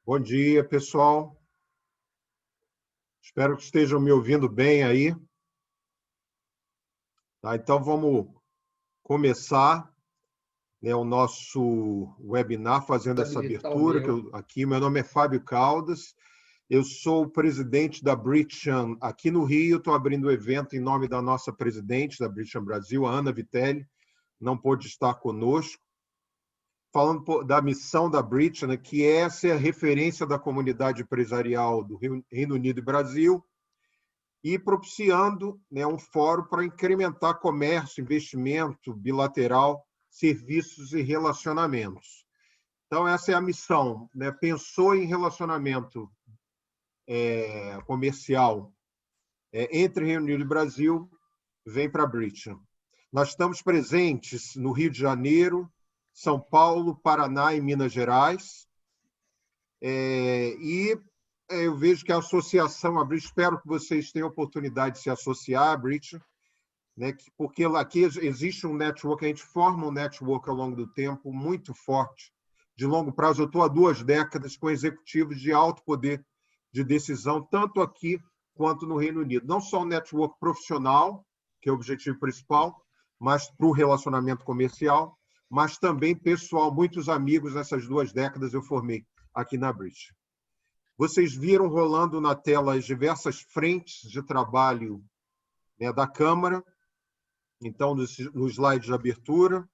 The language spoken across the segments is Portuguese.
Bom dia, pessoal. Espero que estejam me ouvindo bem aí. Tá, então, vamos começar, né, o nosso webinar, fazendo essa abertura. Aqui, meu nome é Fábio Caldas, eu sou o presidente da Bridgestone aqui no Rio. Estou abrindo o evento em nome da nossa presidente da Bridgestone Brasil, a Ana Vitelli, não pôde estar conosco. Falando da missão da Bridgestone, que é ser a referência da comunidade empresarial do Reino Unido e Brasil, e propiciando, né, um fórum para incrementar comércio, investimento bilateral, serviços e relacionamentos. Então, essa é a missão, né? Pensou em relacionamento comercial entre Reino Unido e Brasil, vem para a Bridgestone. Nós estamos presentes no Rio de Janeiro, São Paulo, Paraná e Minas Gerais. Eu vejo que a associação, espero que vocês tenham a oportunidade de se associar à Bridgestone, né, porque aqui existe um network, a gente forma um network ao longo do tempo muito forte, de longo prazo. Eu estou há 2 décadas com executivos de alto poder de decisão, tanto aqui quanto no Reino Unido. Não só um network profissional, que é o objetivo principal, mas para o relacionamento comercial, mas também pessoal. Muitos amigos nessas 2 décadas eu formei aqui na Bridgestone. Vocês viram rolando na tela as diversas frentes de trabalho, né, da Câmara. Então, no slide de abertura,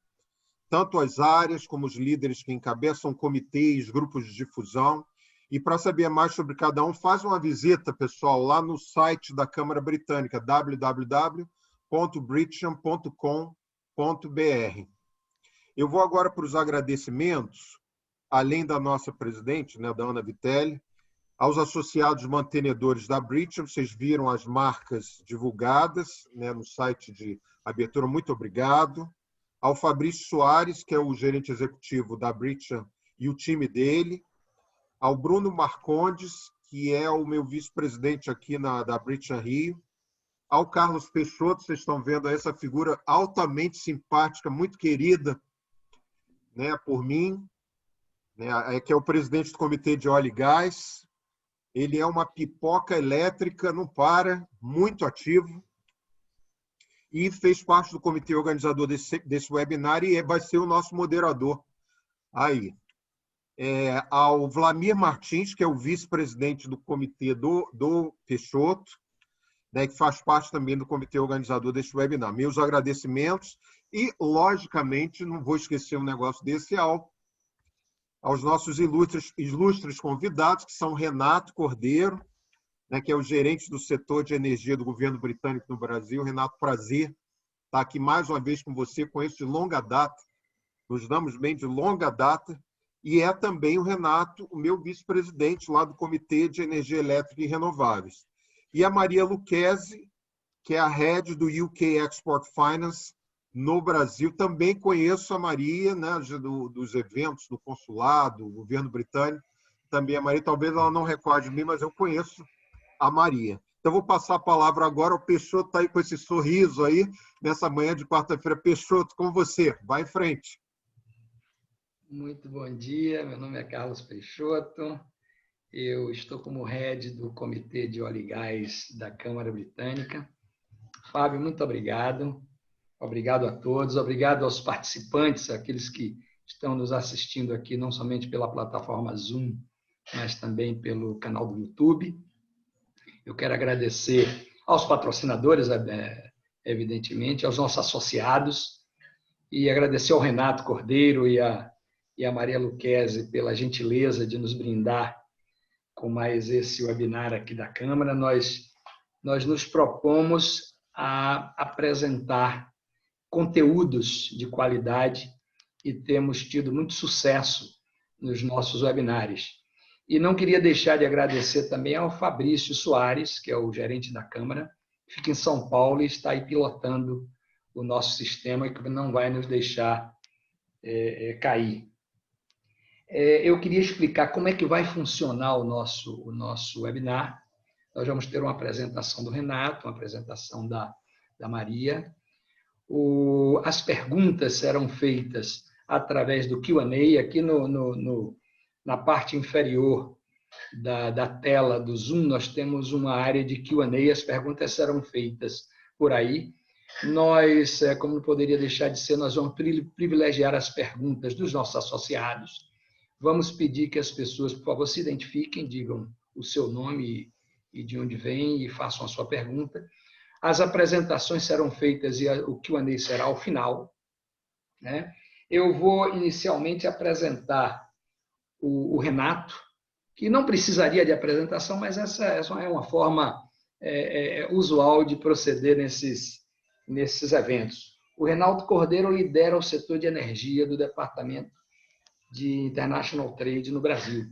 tanto as áreas como os líderes que encabeçam comitês, grupos de difusão. E para saber mais sobre cada um, faz uma visita, pessoal, lá no site da Câmara Britânica, www.bridgestone.com.br. Eu vou agora para os agradecimentos, além da nossa presidente, né, da Ana Vitelli, aos associados mantenedores da Bridgestone. Vocês viram as marcas divulgadas, né, no site de abertura. Muito obrigado. Ao Fabrício Soares, que é o gerente executivo da Bridgestone, e o time dele. Ao Bruno Marcondes, que é o meu vice-presidente aqui da Bridgestone Rio. Ao Carlos Peixoto, vocês estão vendo essa figura altamente simpática, muito querida, né, por mim, né, que é o presidente do Comitê de Óleo e Gás. Ele é uma pipoca elétrica, não para, muito ativo, e fez parte do comitê organizador desse webinar e vai ser o nosso moderador aí. Ao Vlamir Martins, que é o vice-presidente do comitê do Peixoto, né, que faz parte também do comitê organizador deste webinar. Meus agradecimentos e, logicamente, não vou esquecer um negócio desse, aos nossos ilustres convidados, que são Renato Cordeiro, né, que é o gerente do setor de energia do governo britânico no Brasil. Renato, prazer estar aqui mais uma vez com você, conheço de longa data, nos damos bem de longa data, e é também o Renato, o meu vice-presidente lá do Comitê de Energia Elétrica e Renováveis. E a Maria Lucchesi, que é a head do UK Export Finance no Brasil. Também conheço a Maria, né, dos eventos do consulado, do governo britânico. Também a Maria, talvez ela não recorde de mim, mas eu conheço a Maria. Então, vou passar a palavra agora ao Peixoto, está aí com esse sorriso aí, nessa manhã de quarta-feira. Peixoto, com você. Vai em frente. Muito bom dia, meu nome é Carlos Peixoto, eu estou como head do Comitê de Óleo e Gás da Câmara Britânica. Fábio, muito obrigado. Obrigado a todos, obrigado aos participantes, aqueles que estão nos assistindo aqui, não somente pela plataforma Zoom, mas também pelo canal do YouTube. Eu quero agradecer aos patrocinadores, evidentemente, aos nossos associados, e agradecer ao Renato Cordeiro e a Maria Lucchesi pela gentileza de nos brindar com mais esse webinar aqui da Câmara. Nós nos propomos a apresentar conteúdos de qualidade e temos tido muito sucesso nos nossos webinários. E não queria deixar de agradecer também ao Fabrício Soares, que é o gerente da Câmara, que fica em São Paulo e está aí pilotando o nosso sistema e que não vai nos deixar cair. Eu queria explicar como é que vai funcionar o nosso webinar. Nós vamos ter uma apresentação do Renato, uma apresentação da Maria. As perguntas serão feitas através do Q&A. Aqui na parte inferior da tela do Zoom, nós temos uma área de Q&A, as perguntas serão feitas por aí. Nós, como não poderia deixar de ser, nós vamos privilegiar as perguntas dos nossos associados. Vamos pedir que as pessoas, por favor, se identifiquem, digam o seu nome e de onde vem e façam a sua pergunta. As apresentações serão feitas e o Q&A será ao final, né? Eu vou inicialmente apresentar o Renato, que não precisaria de apresentação, mas essa é uma forma usual de proceder nesses eventos. O Renato Cordeiro lidera o setor de energia do Departamento de International Trade no Brasil.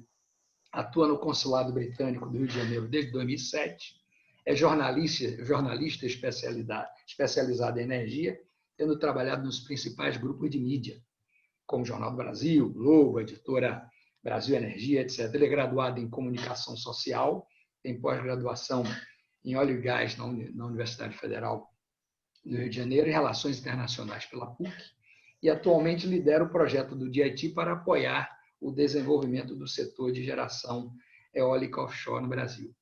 Atua no Consulado Britânico do Rio de Janeiro desde 2007. É jornalista especializado em energia, tendo trabalhado nos principais grupos de mídia, como Jornal do Brasil, Globo, Editora Brasil Energia, etc. Ele é graduado em Comunicação Social, tem pós-graduação em Óleo e Gás na Universidade Federal do Rio de Janeiro e Relações Internacionais pela PUC, e atualmente lidera o projeto do DIT para apoiar o desenvolvimento do setor de geração eólica offshore no Brasil.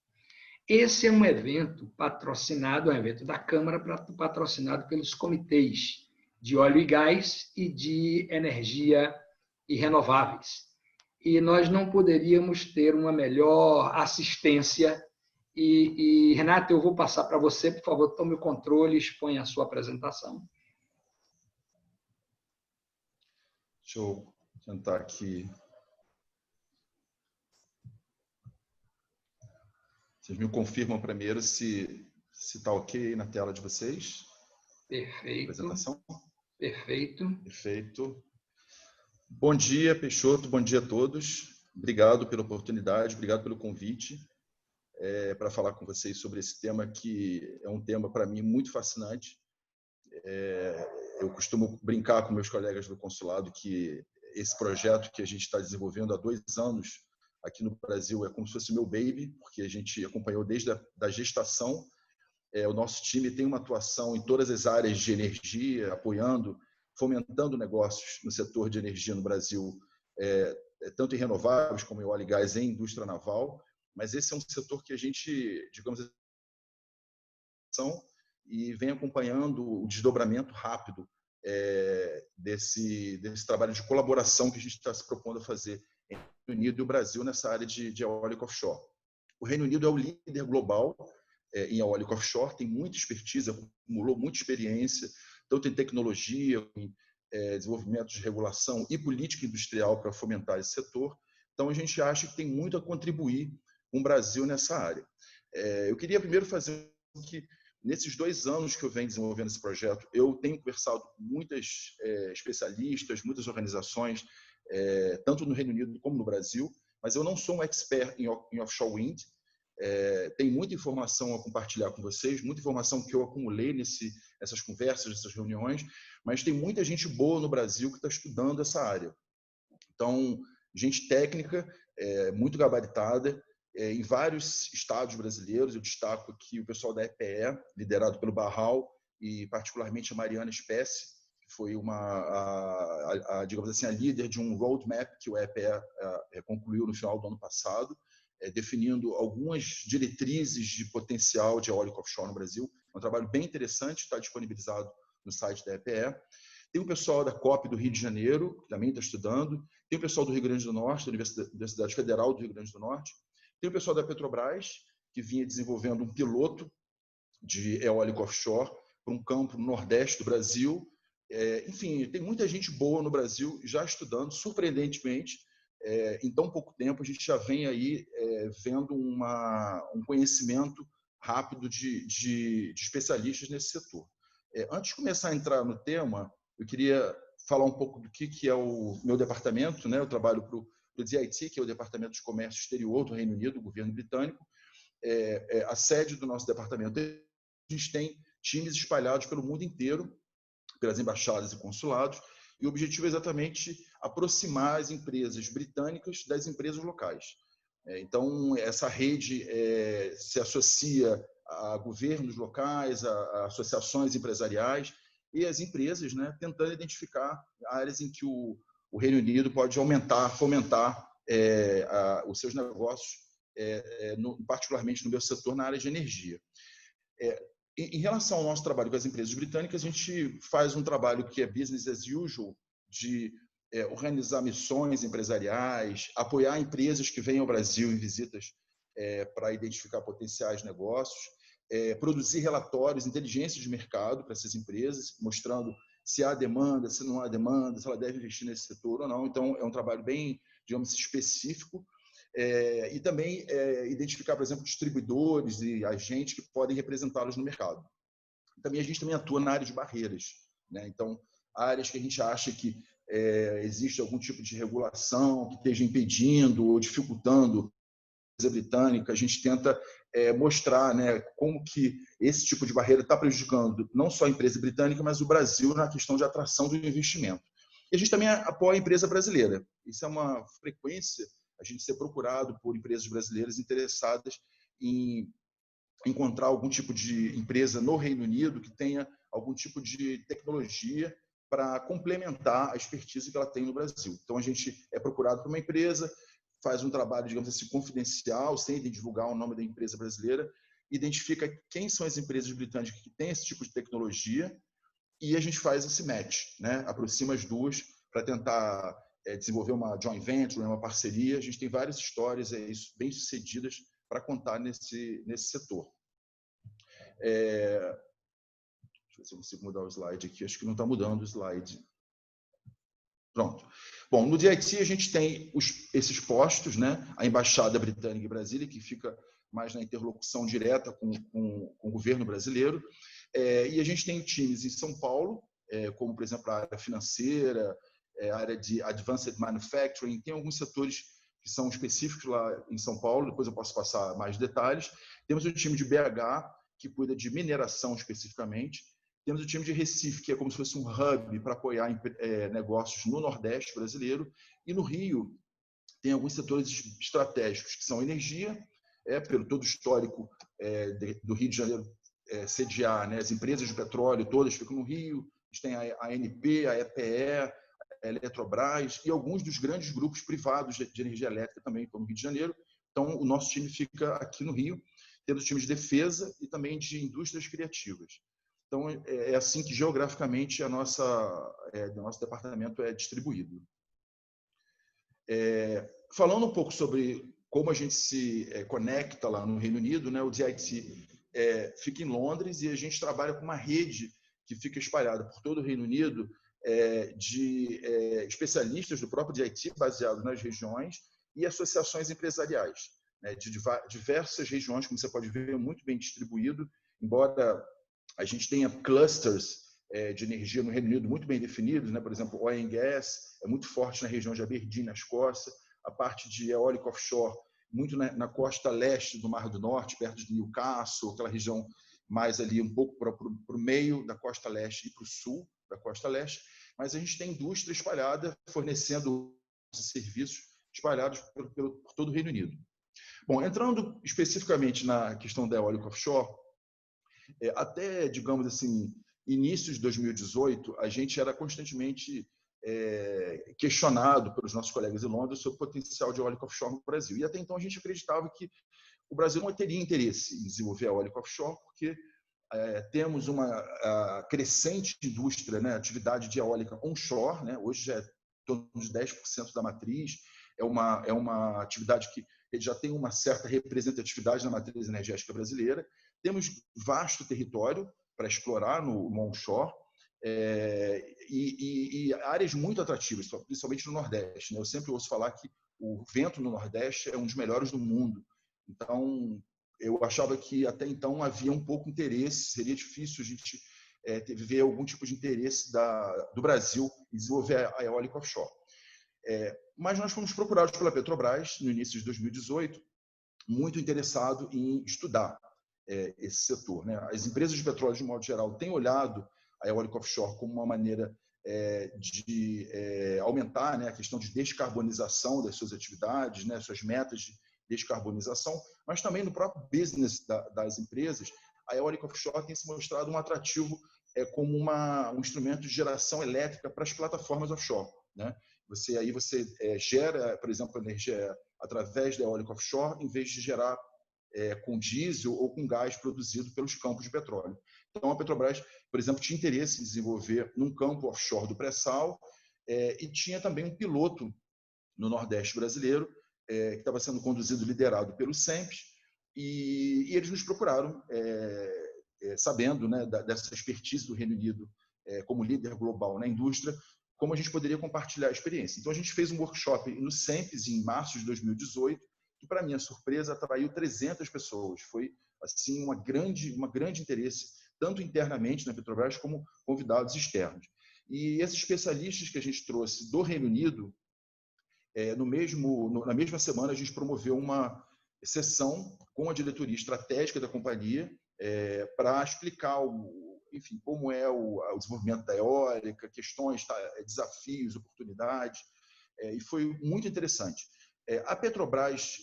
Esse é um evento patrocinado, é um evento da Câmara, patrocinado pelos comitês de óleo e gás e de energia e renováveis. E nós não poderíamos ter uma melhor assistência. E Renato, eu vou passar para você, por favor, tome o controle e exponha a sua apresentação. Deixa eu tentar aqui. Vocês me confirmam primeiro se está ok na tela de vocês? Perfeito. Apresentação? Perfeito. Perfeito. Bom dia, Peixoto. Bom dia a todos. Obrigado pela oportunidade, obrigado pelo convite para falar com vocês sobre esse tema que é um tema, para mim, muito fascinante. Eu costumo brincar com meus colegas do consulado que esse projeto que a gente está desenvolvendo há 2 anos aqui no Brasil é como se fosse meu baby, porque a gente acompanhou desde a gestação. O nosso time tem uma atuação em todas as áreas de energia, apoiando, fomentando negócios no setor de energia no Brasil, tanto em renováveis como em óleo e gás, em indústria naval. Mas esse é um setor que a gente, digamos assim, e vem acompanhando o desdobramento rápido desse trabalho de colaboração que a gente está se propondo a fazer entre o Reino Unido e o Brasil nessa área de eólica offshore. O Reino Unido é o líder global em eólica offshore, tem muita expertise, acumulou muita experiência, tanto em tecnologia, em desenvolvimento de regulação e política industrial para fomentar esse setor. Então, a gente acha que tem muito a contribuir com o Brasil nessa área. Eu queria primeiro fazer que, nesses 2 anos que eu venho desenvolvendo esse projeto, eu tenho conversado com muitas especialistas, muitas organizações, tanto no Reino Unido como no Brasil, mas eu não sou um expert em offshore wind. Tem muita informação a compartilhar com vocês, muita informação que eu acumulei nessas conversas, nessas reuniões, mas tem muita gente boa no Brasil que está estudando essa área. Então, gente técnica, muito gabaritada, em vários estados brasileiros. Eu destaco aqui o pessoal da EPE, liderado pelo Barral, e particularmente a Mariana Spesse, que foi digamos assim, a líder de um roadmap que o EPE concluiu no final do ano passado, definindo algumas diretrizes de potencial de eólica offshore no Brasil. É um trabalho bem interessante, está disponibilizado no site da EPE. Tem o pessoal da COP do Rio de Janeiro, que também está estudando. Tem o pessoal do Rio Grande do Norte, da Universidade Federal do Rio Grande do Norte. Tem o pessoal da Petrobras, que vinha desenvolvendo um piloto de eólica offshore para um campo no Nordeste do Brasil. Enfim, tem muita gente boa no Brasil já estudando, surpreendentemente. Em tão pouco tempo, a gente já vem aí vendo um conhecimento rápido de especialistas nesse setor. Antes de começar a entrar no tema, eu queria falar um pouco do que é o meu departamento, né? Eu trabalho para o DIT, que é o Departamento de Comércio Exterior do Reino Unido, do governo britânico. A sede do nosso departamento, a gente tem times espalhados pelo mundo inteiro, pelas embaixadas e consulados, e o objetivo é exatamente aproximar as empresas britânicas das empresas locais. Então, essa rede se associa a governos locais, a associações empresariais e as empresas, né, tentando identificar áreas em que o Reino Unido pode fomentar os seus negócios particularmente no meu setor, na área de energia. Em relação ao nosso trabalho com as empresas britânicas, a gente faz um trabalho que é business as usual, de organizar missões empresariais, apoiar empresas que vêm ao Brasil em visitas para identificar potenciais negócios, produzir relatórios, inteligência de mercado para essas empresas, mostrando se há demanda, se não há demanda, se ela deve investir nesse setor ou não. Então, é um trabalho bem, digamos, específico. E também identificar, por exemplo, distribuidores e agentes que podem representá-los no mercado. Também a gente também atua na área de barreiras, né? Então, áreas que a gente acha que existe algum tipo de regulação que esteja impedindo ou dificultando a empresa britânica, a gente tenta mostrar, né, como que esse tipo de barreira está prejudicando não só a empresa britânica, mas o Brasil na questão de atração do investimento. E a gente também apoia a empresa brasileira. Isso é uma frequência, a gente ser procurado por empresas brasileiras interessadas em encontrar algum tipo de empresa no Reino Unido que tenha algum tipo de tecnologia para complementar a expertise que ela tem no Brasil. Então, a gente é procurado por uma empresa, faz um trabalho, digamos assim, confidencial, sem divulgar o nome da empresa brasileira, identifica quem são as empresas britânicas que têm esse tipo de tecnologia e a gente faz esse match, né? Aproxima as duas para tentar desenvolver uma joint venture, uma parceria. A gente tem várias histórias bem-sucedidas para contar nesse setor. Deixa eu ver se eu consigo mudar o slide aqui. Acho que não está mudando o slide. Pronto. Bom, no DIT a gente tem esses postos, né? A Embaixada Britânica em Brasília, que fica mais na interlocução direta com o governo brasileiro. E a gente tem times em São Paulo, como, por exemplo, a área financeira, a área de Advanced Manufacturing. Tem alguns setores que são específicos lá em São Paulo, depois eu posso passar mais detalhes. Temos o time de BH, que cuida de mineração especificamente. Temos o time de Recife, que é como se fosse um hub para apoiar negócios no Nordeste brasileiro. E no Rio, tem alguns setores estratégicos, que são energia, pelo todo o histórico do Rio de Janeiro sediar, né? As empresas de petróleo todas ficam no Rio. A gente tem a ANP, a EPE, a Eletrobras e alguns dos grandes grupos privados de energia elétrica também estão no Rio de Janeiro. Então, o nosso time fica aqui no Rio. Temos o time de defesa e também de indústrias criativas. Então, é assim que geograficamente o nosso departamento é distribuído. Falando um pouco sobre como a gente se conecta lá no Reino Unido, né? O DIT fica em Londres e a gente trabalha com uma rede que fica espalhada por todo o Reino Unido de especialistas do próprio DIT, baseados nas regiões, e associações empresariais, né? De diversas regiões, como você pode ver, muito bem distribuído, embora a gente tenha clusters de energia no Reino Unido muito bem definidos, né? Por exemplo, oil and gas é muito forte na região de Aberdeen, na Escócia, a parte de eólica offshore muito na costa leste do Mar do Norte, perto de Newcastle, aquela região mais ali um pouco para o meio da costa leste e para o sul da costa leste, mas a gente tem indústria espalhada fornecendo serviços espalhados por todo o Reino Unido. Bom, entrando especificamente na questão da eólica offshore, até, digamos assim, início de 2018, a gente era constantemente questionado pelos nossos colegas em Londres sobre o potencial de eólica offshore no Brasil. E até então a gente acreditava que o Brasil não teria interesse em desenvolver a eólica offshore, porque temos uma crescente indústria, né, atividade de eólica onshore, né, hoje já é em torno de 10% da matriz, é uma atividade que já tem uma certa representatividade na matriz energética brasileira. Temos vasto território para explorar no onshore e áreas muito atrativas, principalmente no Nordeste, né? Eu sempre ouço falar que o vento no Nordeste é um dos melhores do mundo. Então, eu achava que até então havia um pouco interesse, seria difícil a gente ver algum tipo de interesse do Brasil em desenvolver a eólica offshore. Mas nós fomos procurados pela Petrobras no início de 2018, muito interessado em estudar esse setor, né? As empresas de petróleo, de modo geral, têm olhado a eólica offshore como uma maneira de aumentar, né, a questão de descarbonização das suas atividades, né, suas metas de descarbonização, mas também no próprio business das empresas, a eólica offshore tem se mostrado um atrativo como um instrumento de geração elétrica para as plataformas offshore, né? Você gera, por exemplo, energia através da eólica offshore, em vez de gerar com diesel ou com gás produzido pelos campos de petróleo. Então, a Petrobras, por exemplo, tinha interesse em desenvolver num campo offshore do pré-sal e tinha também um piloto no Nordeste brasileiro, que estava sendo conduzido, liderado pelo SEMPES, e eles nos procuraram, sabendo, né, dessa expertise do Reino Unido como líder global na indústria, como a gente poderia compartilhar a experiência. Então, a gente fez um workshop no SEMPES em março de 2018, que, para minha surpresa, atraiu 300 pessoas. Foi assim uma grande interesse, tanto internamente na Petrobras, como convidados externos. E esses especialistas que a gente trouxe do Reino Unido, na mesma semana, a gente promoveu uma sessão com a diretoria estratégica da companhia para explicar enfim, como é o desenvolvimento da eólica, questões, desafios, oportunidades, e foi muito interessante. A Petrobras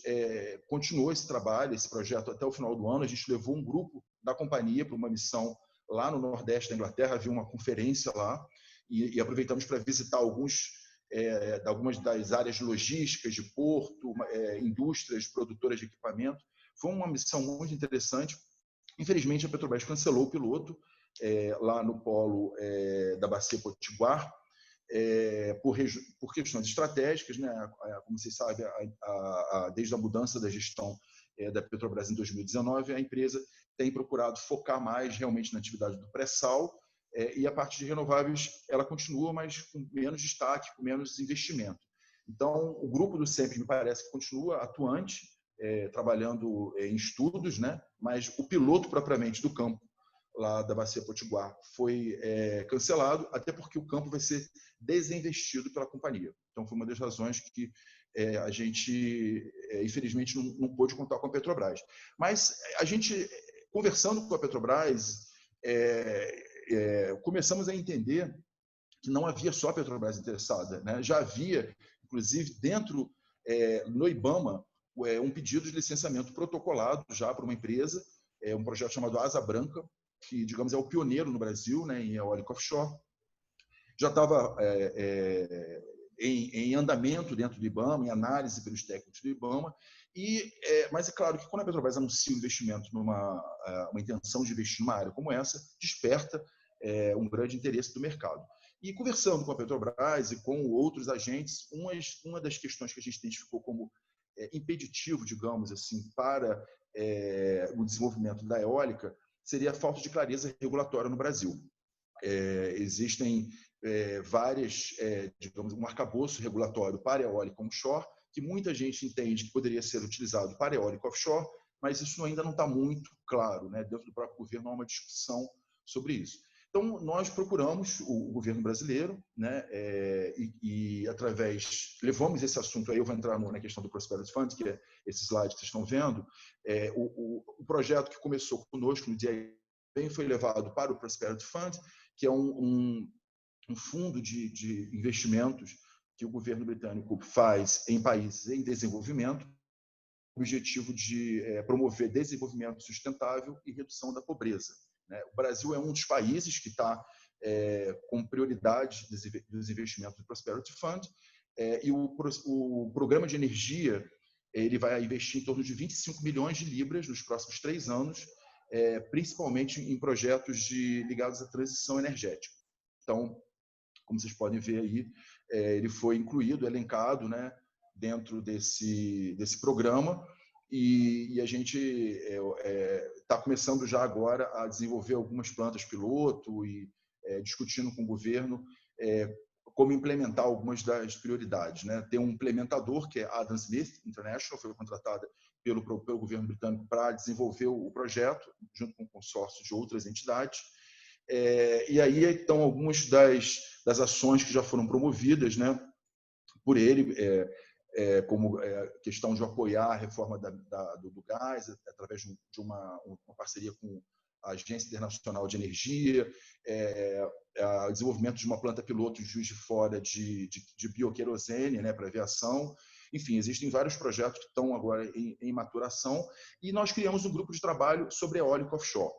continuou esse trabalho, esse projeto até o final do ano. A gente levou um grupo da companhia para uma missão lá no Nordeste da Inglaterra, havia uma conferência lá, e aproveitamos para visitar algumas das áreas logísticas de porto, indústrias produtoras de equipamento. Foi uma missão muito interessante. Infelizmente, a Petrobras cancelou o piloto lá no polo da Bacia Potiguar, por questões estratégicas, né? Como vocês sabem, desde a mudança da gestão da Petrobras em 2019, a empresa tem procurado focar mais realmente na atividade do pré-sal, e a parte de renováveis ela continua, mas com menos destaque, com menos investimento. Então, o grupo do SEMPES me parece que continua atuante, trabalhando em estudos, né? Mas o piloto propriamente do campo lá da Bacia Potiguar foi cancelado, até porque o campo vai ser desinvestido pela companhia. Então, foi uma das razões que a gente, infelizmente, não pôde contar com a Petrobras. Mas a gente, conversando com a Petrobras, começamos a entender que não havia só a Petrobras interessada, né? Já havia, inclusive, no IBAMA, um pedido de licenciamento protocolado já para uma empresa, um projeto chamado Asa Branca, que, digamos, é o pioneiro no Brasil, né, em eólica offshore. Já estava em andamento dentro do IBAMA, em análise pelos técnicos do IBAMA, mas é claro que quando a Petrobras anuncia um investimento uma intenção de investir numa área como essa, desperta um grande interesse do mercado. E conversando com a Petrobras e com outros agentes, uma das questões que a gente identificou como impeditivo, digamos assim, para o desenvolvimento da eólica seria a falta de clareza regulatória no Brasil. Existem várias, digamos, um arcabouço regulatório para a eólica onshore, que muita gente entende que poderia ser utilizado para a eólica offshore, mas isso ainda não está muito claro, né? Dentro do próprio governo há uma discussão sobre isso. Então, nós procuramos o governo brasileiro, né, levamos esse assunto, aí eu vou entrar na questão do Prosperity Fund, que é esse slide que vocês estão vendo. O projeto que começou conosco no dia bem foi levado para o Prosperity Fund, que é um fundo de investimentos que o governo britânico faz em países em desenvolvimento, com o objetivo de promover desenvolvimento sustentável e redução da pobreza. O Brasil é um dos países que está com prioridade dos investimentos do Prosperity Fund, e o programa de energia ele vai investir em torno de 25 milhões de libras nos próximos 3 anos, principalmente em projetos ligados à transição energética. Então, como vocês podem ver aí, ele foi incluído, elencado, né, dentro desse programa, e a gente está começando já agora a desenvolver algumas plantas piloto e discutindo com o governo como implementar algumas das prioridades, né? Tem um implementador, que é Adam Smith International, foi contratada pelo governo britânico para desenvolver o projeto, junto com um consórcio de outras entidades. E aí estão algumas das ações que já foram promovidas, né, por ele, como questão de apoiar a reforma do gás, através de uma parceria com a Agência Internacional de Energia, o desenvolvimento de uma planta piloto em Juiz de Fora de bioquerosene, né, para aviação. Enfim, existem vários projetos que estão agora em maturação, e nós criamos um grupo de trabalho sobre eólica offshore.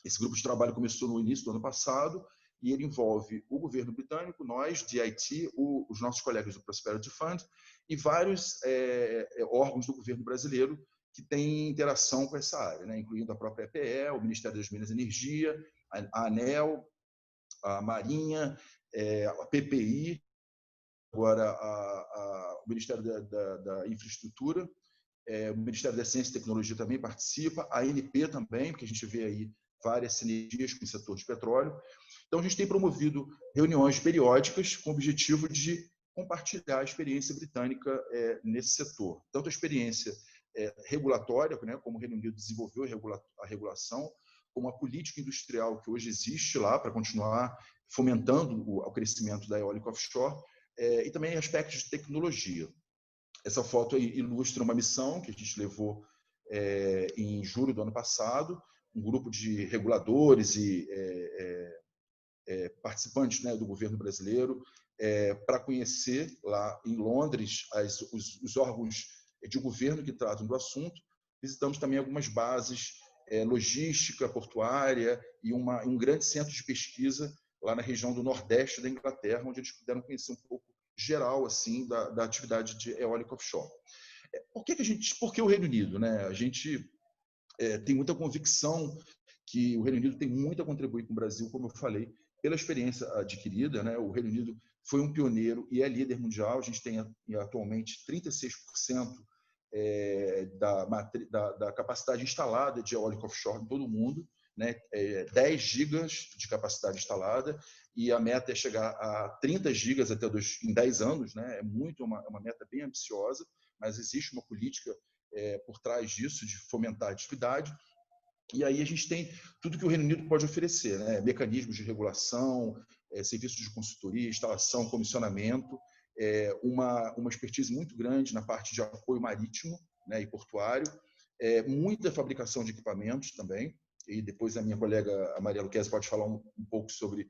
Esse grupo de trabalho começou no início do ano passado, e ele envolve o governo britânico, nós, DIT, os nossos colegas do Prosperity Fund e vários órgãos do governo brasileiro que têm interação com essa área, né? Incluindo a própria EPE, o Ministério das Minas e Energia, a ANEEL, a Marinha, a PPI, agora o Ministério da Infraestrutura, o Ministério da Ciência e Tecnologia também participa, a ANP também, porque a gente vê aí várias sinergias com o setor de petróleo. Então, a gente tem promovido reuniões periódicas com o objetivo de compartilhar a experiência britânica nesse setor. Tanto a experiência regulatória, né, como o Reino Unido desenvolveu a regulação, como a política industrial que hoje existe lá para continuar fomentando o crescimento da eólica offshore, e também aspectos de tecnologia. Essa foto aí ilustra uma missão que a gente levou em julho do ano passado, um grupo de reguladores e participantes, né, do governo brasileiro, para conhecer lá em Londres os órgãos de governo que tratam do assunto. Visitamos também algumas bases logística, portuária e um grande centro de pesquisa lá na região do Nordeste da Inglaterra, onde eles puderam conhecer um pouco geral assim da atividade de eólica offshore. Por que o Reino Unido, né? A gente tem muita convicção que o Reino Unido tem muito a contribuir com o Brasil, como eu falei, pela experiência adquirida, né? O Reino Unido foi um pioneiro e é líder mundial. A gente tem atualmente 36% da capacidade instalada de eólica offshore em todo o mundo, né? 10 gigas de capacidade instalada, e a meta é chegar a 30 gigas em 10 anos, né? É uma meta bem ambiciosa, mas existe uma política por trás disso, de fomentar a atividade. E aí a gente tem tudo que o Reino Unido pode oferecer, né? Mecanismos de regulação, serviços de consultoria, instalação, comissionamento, uma expertise muito grande na parte de apoio marítimo, né, e portuário, muita fabricação de equipamentos também, e depois a minha colega a Maria Luquezzi pode falar um pouco sobre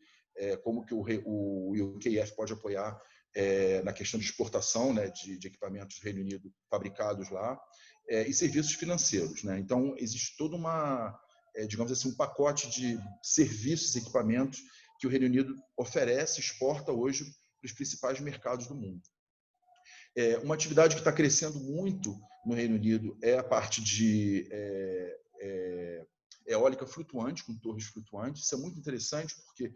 como que o UKF pode apoiar na questão de exportação, né, de equipamentos do Reino Unido fabricados lá, e serviços financeiros, né? Então, existe toda digamos assim, um pacote de serviços e equipamentos que o Reino Unido oferece, exporta hoje para os principais mercados do mundo. Uma atividade que está crescendo muito no Reino Unido é a parte de eólica flutuante, com torres flutuantes. Isso é muito interessante porque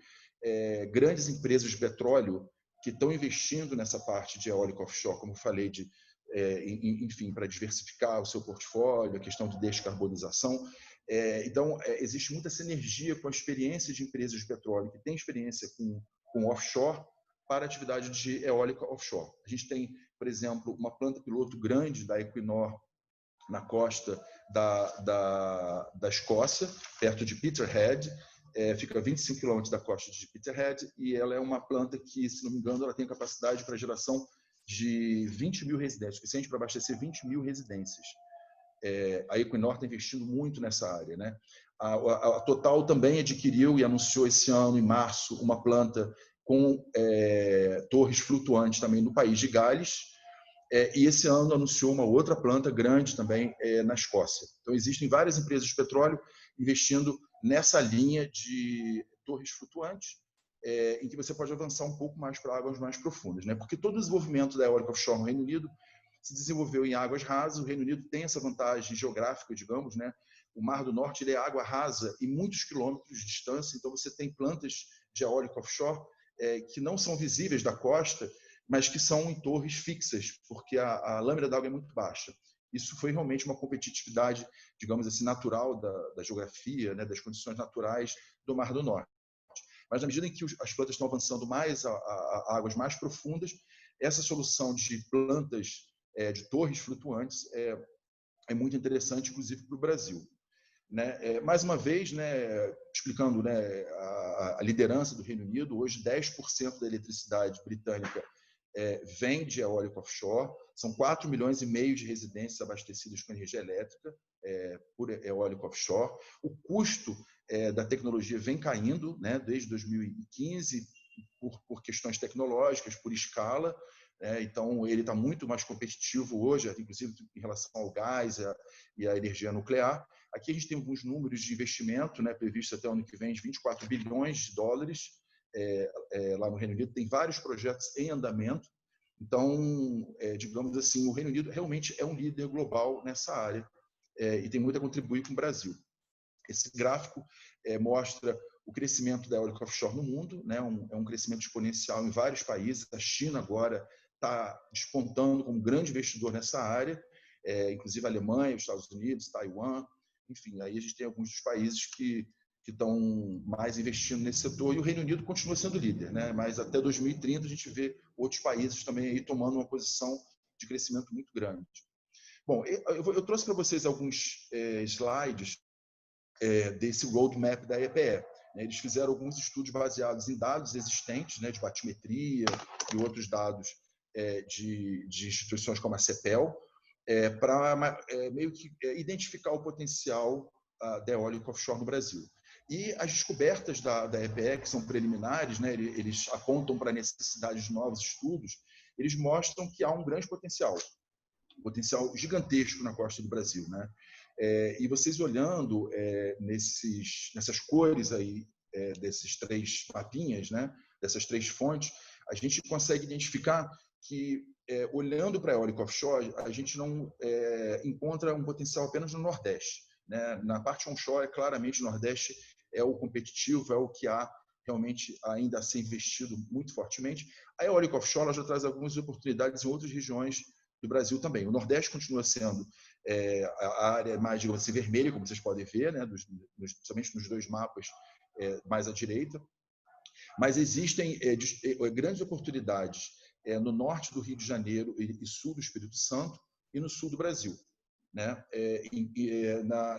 grandes empresas de petróleo que estão investindo nessa parte de eólica offshore, como eu falei, enfim, para diversificar o seu portfólio, a questão de descarbonização. Então, existe muita sinergia com a experiência de empresas de petróleo que têm experiência com offshore para a atividade de eólica offshore. A gente tem, por exemplo, uma planta piloto grande da Equinor na costa da Escócia, perto de Peterhead, fica a 25 quilômetros da costa de Peterhead, e ela é uma planta que, se não me engano, ela tem capacidade para geração de 20 mil residências, suficiente para abastecer 20 mil residências. A Equinor está investindo muito nessa área, né? A Total também adquiriu e anunciou esse ano, em março, uma planta com torres flutuantes também no país de Gales, e esse ano anunciou uma outra planta grande também na Escócia. Então, existem várias empresas de petróleo investindo nessa linha de torres flutuantes, em que você pode avançar um pouco mais para águas mais profundas, né? Porque todo o desenvolvimento da eólica offshore no Reino Unido se desenvolveu em águas rasas. O Reino Unido tem essa vantagem geográfica, digamos, né? O Mar do Norte ele é água rasa e muitos quilômetros de distância, então você tem plantas de eólica offshore que não são visíveis da costa, mas que são em torres fixas, porque a lâmina d'água é muito baixa. Isso foi realmente uma competitividade, digamos assim, natural da geografia, né, das condições naturais do Mar do Norte. Mas na medida em que as plantas estão avançando mais a águas mais profundas, essa solução de plantas de torres flutuantes é muito interessante, inclusive para o Brasil. Né? Mais uma vez, né, explicando, né, a liderança do Reino Unido, hoje 10% da eletricidade britânica vem de eólica offshore, são 4,5 milhões de residências abastecidas com energia elétrica por eólica offshore. O custo da tecnologia vem caindo, né, desde 2015, por questões tecnológicas, por escala. Então, ele está muito mais competitivo hoje, inclusive em relação ao gás e à energia nuclear. Aqui a gente tem alguns números de investimento, né, previsto até o ano que vem, de 24 bilhões de dólares lá no Reino Unido. Tem vários projetos em andamento. Então, digamos assim, o Reino Unido realmente é um líder global nessa área e tem muito a contribuir com o Brasil. Esse gráfico mostra o crescimento da eólica offshore no mundo, né? É um crescimento exponencial em vários países. A China agora está despontando como grande investidor nessa área, inclusive a Alemanha, os Estados Unidos, Taiwan, enfim, aí a gente tem alguns dos países que estão mais investindo nesse setor, e o Reino Unido continua sendo líder, né? Mas até 2030 a gente vê outros países também aí tomando uma posição de crescimento muito grande. Bom, eu trouxe para vocês alguns slides desse roadmap da EPE. Eles fizeram alguns estudos baseados em dados existentes, né, de batimetria e outros dados de instituições como a CEPEL, para meio que identificar o potencial da eólica offshore no Brasil. E as descobertas da EPE, que são preliminares, né, eles apontam para a necessidade de novos estudos, eles mostram que há um grande potencial gigantesco na costa do Brasil, né? E vocês olhando nessas cores aí, desses 3 mapinhas, né? Dessas 3 fontes, a gente consegue identificar que, olhando para a eólica offshore, a gente não encontra um potencial apenas no Nordeste, né? Na parte onshore, claramente, o Nordeste é o competitivo, é o que há realmente ainda a ser investido muito fortemente. A eólica offshore já traz algumas oportunidades em outras regiões do Brasil também. O Nordeste continua sendo a área mais, digamos assim, vermelha, como vocês podem ver, né, principalmente nos 2 mapas mais à direita. Mas existem grandes oportunidades no norte do Rio de Janeiro e sul do Espírito Santo e no sul do Brasil, né?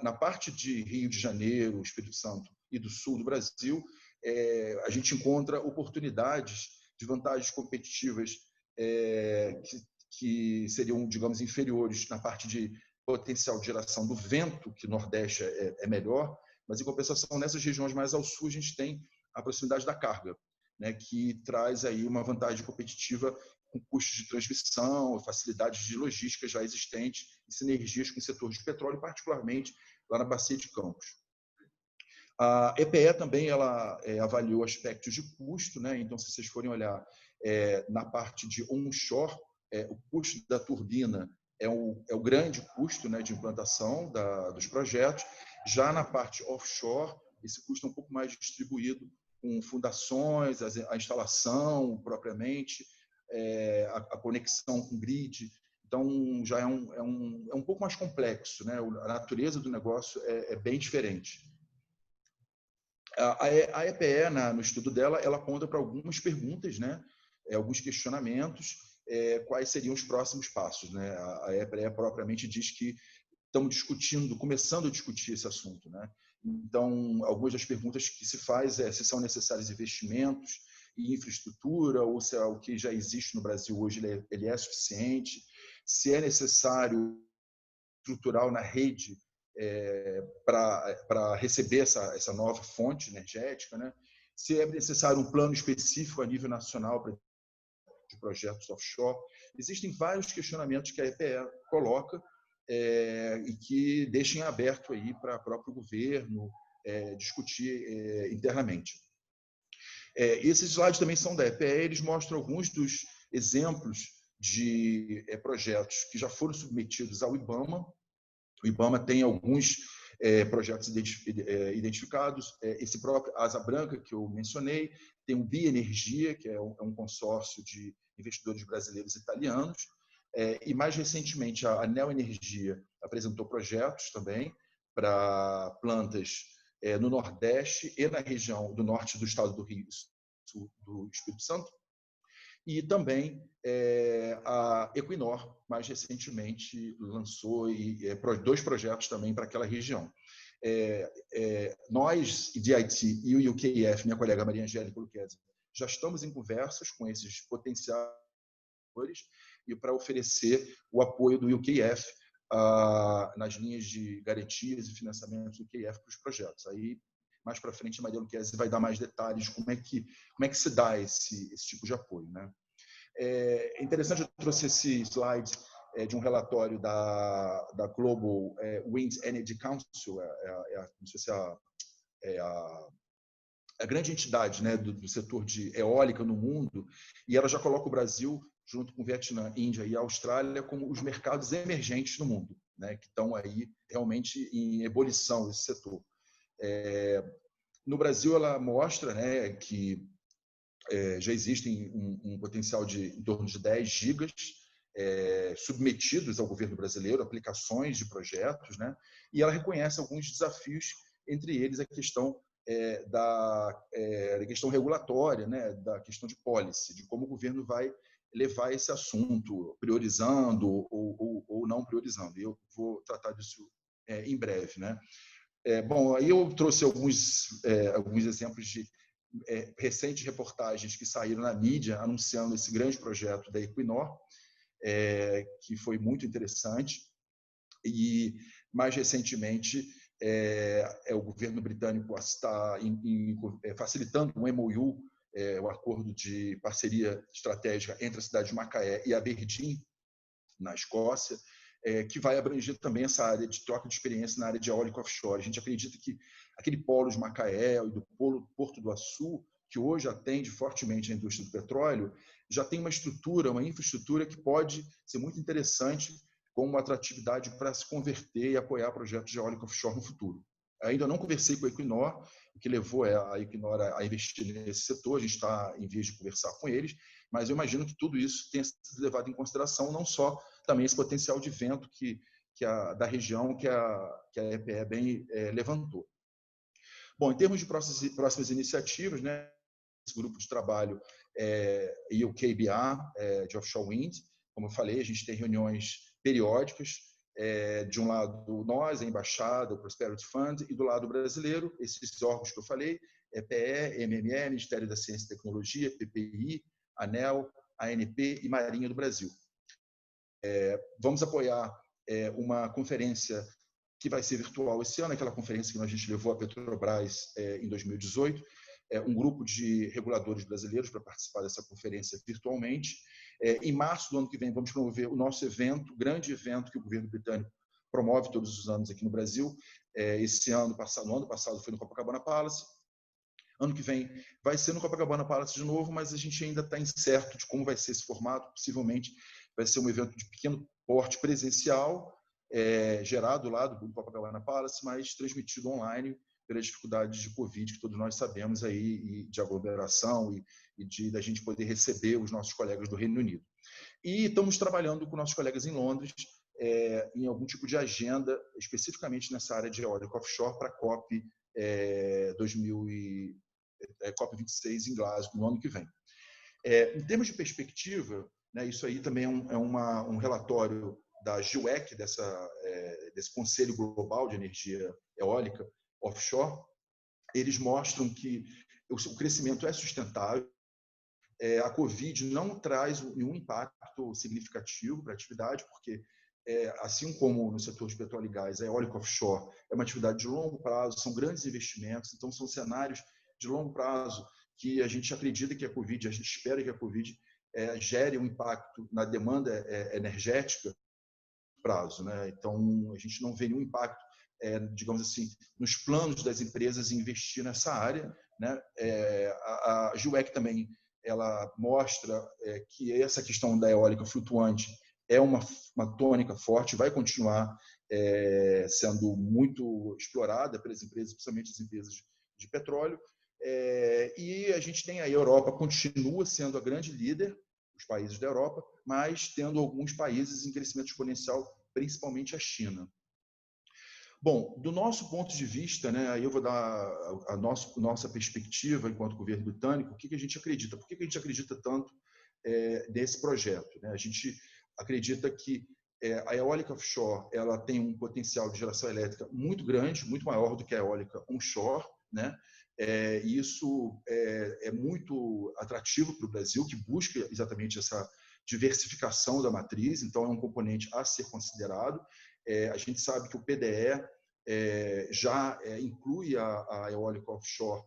Na parte de Rio de Janeiro, Espírito Santo e do sul do Brasil, a gente encontra oportunidades de vantagens competitivas que seriam, digamos, inferiores na parte de potencial de geração do vento, que no Nordeste é melhor, mas, em compensação, nessas regiões mais ao sul, a gente tem a proximidade da carga, né, que traz aí uma vantagem competitiva com custos de transmissão, facilidades de logística já existentes e sinergias com o setor de petróleo, particularmente lá na Bacia de Campos. A EPE também ela avaliou aspectos de custo, né? Então, se vocês forem olhar na parte de onshore, o custo da turbina é o grande custo, né, de implantação dos projetos. Já na parte offshore, esse custo é um pouco mais distribuído, com fundações, a instalação propriamente, a conexão com grid. Então, já é um pouco mais complexo, né? A natureza do negócio é bem diferente. A EPE, no estudo dela, ela aponta para algumas perguntas, né? Alguns questionamentos, quais seriam os próximos passos, né? A EPE propriamente diz que estamos começando a discutir esse assunto, né? Então, algumas das perguntas que se faz se são necessários investimentos em infraestrutura ou se o que já existe no Brasil hoje ele é suficiente, se é necessário estrutural na rede para receber essa nova fonte energética, né? Se é necessário um plano específico a nível nacional de projetos offshore. Existem vários questionamentos que a EPE coloca e que deixem aberto aí para o próprio governo discutir internamente. Esses slides também são da EPE, eles mostram alguns dos exemplos de projetos que já foram submetidos ao IBAMA. O IBAMA tem alguns projetos identificados. Esse próprio Asa Branca, que eu mencionei, tem o Bioenergia, que é um consórcio de investidores brasileiros e italianos. E, mais recentemente, a Neo Energia apresentou projetos também para plantas no Nordeste e na região do norte do estado do Rio do Espírito Santo. E também a Equinor, mais recentemente, lançou 2 projetos também para aquela região. Nós, DIT e o UKF, minha colega Maria Angélica Luquezzi, já estamos em conversas com esses potenciais e para oferecer o apoio do UKF nas linhas de garantias e financiamento do UKF para os projetos. Aí, mais para frente, a Maria Luquezzi vai dar mais detalhes de como é que se dá esse tipo de apoio, né? É interessante, eu trouxe esse slide de um relatório da Global Wind Energy Council, não sei se é a grande entidade, né, do setor de eólica no mundo, e ela já coloca o Brasil junto com o Vietnã, Índia e Austrália, como os mercados emergentes no mundo, né, que estão aí realmente em ebulição, esse setor. No Brasil, ela mostra, né, que já existem um potencial de em torno de 10 gigas submetidos ao governo brasileiro, aplicações de projetos, né, e ela reconhece alguns desafios, entre eles a questão da questão regulatória, né, da questão de policy, de como o governo vai levar esse assunto, priorizando ou não priorizando. E eu vou tratar disso em breve, né? Bom, aí eu trouxe alguns exemplos de recentes reportagens que saíram na mídia anunciando esse grande projeto da Equinor, que foi muito interessante. E, mais recentemente, o governo britânico está facilitando um MOU, o acordo de parceria estratégica entre a cidade de Macaé e Aberdeen, na Escócia, que vai abranger também essa área de troca de experiência na área de eólica offshore. A gente acredita que aquele polo de Macaé e do Porto do Açu, que hoje atende fortemente a indústria do petróleo, já tem uma estrutura, uma infraestrutura que pode ser muito interessante como uma atratividade para se converter e apoiar projetos de eólica offshore no futuro. Ainda não conversei com a Equinor, o que levou a Equinor a investir nesse setor. A gente está em vias de conversar com eles, mas eu imagino que tudo isso tenha sido levado em consideração, não só também esse potencial de vento da região que a EPE bem levantou. Bom, em termos de próximas iniciativas, né, esse grupo de trabalho e o KBA de Offshore Wind, como eu falei, a gente tem reuniões periódicas, de um lado nós, a Embaixada, o Prosperity Fund, e do lado brasileiro, esses órgãos que eu falei, EPE, MME, Ministério da Ciência e Tecnologia, PPI, ANEEL, ANP e Marinha do Brasil. Vamos apoiar uma conferência que vai ser virtual esse ano, aquela conferência que a gente levou a Petrobras em 2018, um grupo de reguladores brasileiros para participar dessa conferência virtualmente. Em março do ano que vem, vamos promover o nosso evento, grande evento que o governo britânico promove todos os anos aqui no Brasil. No ano passado foi no Copacabana Palace. Ano que vem vai ser no Copacabana Palace de novo, mas a gente ainda está incerto de como vai ser esse formato. Possivelmente vai ser um evento de pequeno porte presencial, gerado lá do Copacabana Palace, mas transmitido online pelas dificuldades de Covid que todos nós sabemos aí, e de aglomeração e da gente poder receber os nossos colegas do Reino Unido. E estamos trabalhando com nossos colegas em Londres em algum tipo de agenda, especificamente nessa área de eólica offshore para a COP26 em Glasgow, no ano que vem. Em termos de perspectiva, né, isso aí também é um relatório da GIEC, desse Conselho Global de Energia Eólica Offshore. Eles mostram que o crescimento é sustentável. A Covid não traz nenhum impacto significativo para a atividade, porque, assim como no setor de petróleo e gás, a eólica offshore é uma atividade de longo prazo, são grandes investimentos, então são cenários de longo prazo que a gente acredita que a Covid, a gente espera que a Covid gere um impacto na demanda energética no prazo, né? Então, a gente não vê nenhum impacto, digamos assim, nos planos das empresas em investir nessa área, né? A GIEC também ela mostra que essa questão da eólica flutuante é uma tônica forte, vai continuar sendo muito explorada pelas empresas, principalmente as empresas de petróleo. E a gente tem aí a Europa continua sendo a grande líder, os países da Europa, mas tendo alguns países em crescimento exponencial, principalmente a China. Bom, do nosso ponto de vista, né, aí eu vou dar a nossa perspectiva enquanto governo britânico, o que a gente acredita, por que a gente acredita tanto nesse projeto, né? A gente acredita que a eólica offshore ela tem um potencial de geração elétrica muito grande, muito maior do que a eólica onshore, né? Isso é muito atrativo para o Brasil, que busca exatamente essa diversificação da matriz, então é um componente a ser considerado. A gente sabe que o PDE já inclui a eólica offshore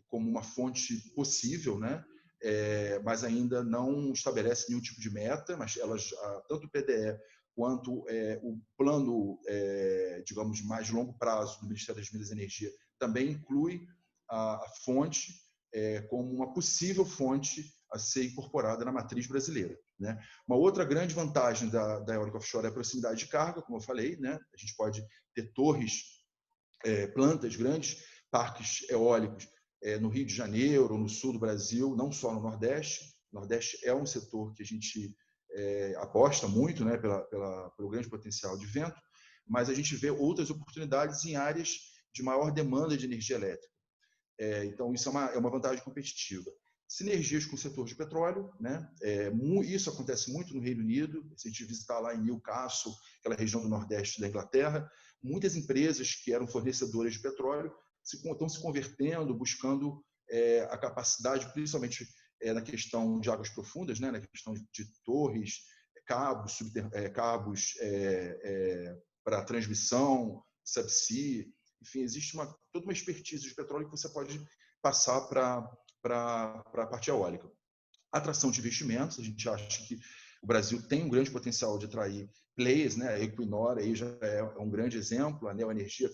como uma fonte possível, né? Mas ainda não estabelece nenhum tipo de meta, mas tanto o PDE quanto o plano, digamos, mais de longo prazo do Ministério das Minas e Energia também inclui a fonte como uma possível fonte a ser incorporada na matriz brasileira. né? Uma outra grande vantagem da eólica offshore é a proximidade de carga, como eu falei, né? A gente pode ter torres, plantas grandes, parques eólicos no Rio de Janeiro, no sul do Brasil, não só no Nordeste. O Nordeste é um setor que a gente aposta muito, né, pelo grande potencial de vento, mas a gente vê outras oportunidades em áreas de maior demanda de energia elétrica. Então, isso é uma vantagem competitiva. Sinergias com o setor de petróleo, né? Isso acontece muito no Reino Unido. Se a gente visitar lá em Newcastle, aquela região do Nordeste da Inglaterra, muitas empresas que eram fornecedoras de petróleo estão se convertendo, buscando a capacidade, principalmente na questão de águas profundas, né? Na questão de torres, cabos para transmissão, subsea. Enfim, existe toda uma expertise de petróleo que você pode passar para a parte eólica. Atração de investimentos, a gente acha que o Brasil tem um grande potencial de atrair players, né? A Equinor aí já é um grande exemplo, a Neoenergia,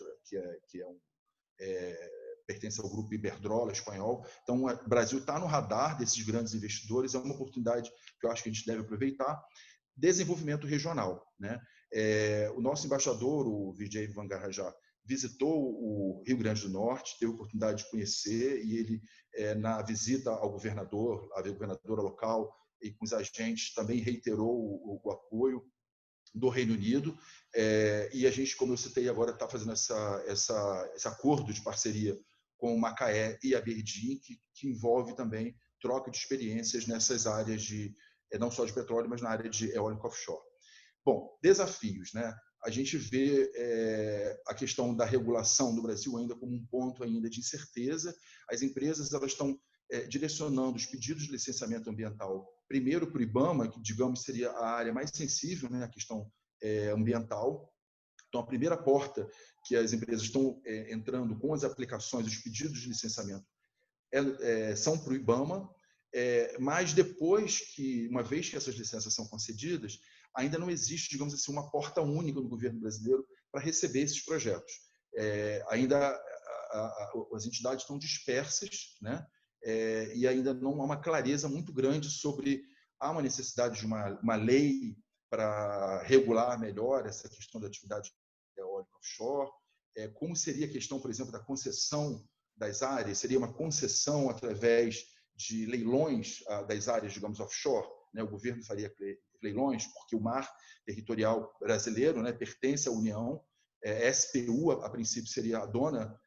pertence ao grupo Iberdrola espanhol. Então, o Brasil está no radar desses grandes investidores, é uma oportunidade que eu acho que a gente deve aproveitar. Desenvolvimento regional, né? O nosso embaixador, o Vijay Vangarajá, visitou o Rio Grande do Norte, teve a oportunidade de conhecer, e ele, na visita ao governador, à governadora local e com os agentes, também reiterou o apoio do Reino Unido. E a gente, como eu citei agora, está fazendo esse acordo de parceria com o Macaé e Aberdeen, que envolve também troca de experiências nessas áreas não só de petróleo, mas na área de eólica offshore. Bom, desafios, né? A gente vê a questão da regulação no Brasil ainda como um ponto ainda de incerteza. As empresas elas estão direcionando os pedidos de licenciamento ambiental primeiro para o IBAMA, que, digamos, seria a área mais sensível, né, a questão ambiental. Então, a primeira porta que as empresas estão entrando com as aplicações, os pedidos de licenciamento, são para o IBAMA, mas depois uma vez que essas licenças são concedidas, ainda não existe, digamos assim, uma porta única no governo brasileiro para receber esses projetos. Ainda as entidades estão dispersas, né? E ainda não há uma clareza muito grande sobre uma necessidade de uma lei para regular melhor essa questão da atividade eólica offshore. Como seria a questão, por exemplo, da concessão das áreas? Seria uma concessão através de leilões das áreas, digamos, offshore, né? O governo faria leilões, porque o mar territorial brasileiro, né, pertence à União. A SPU, a princípio, seria a dona,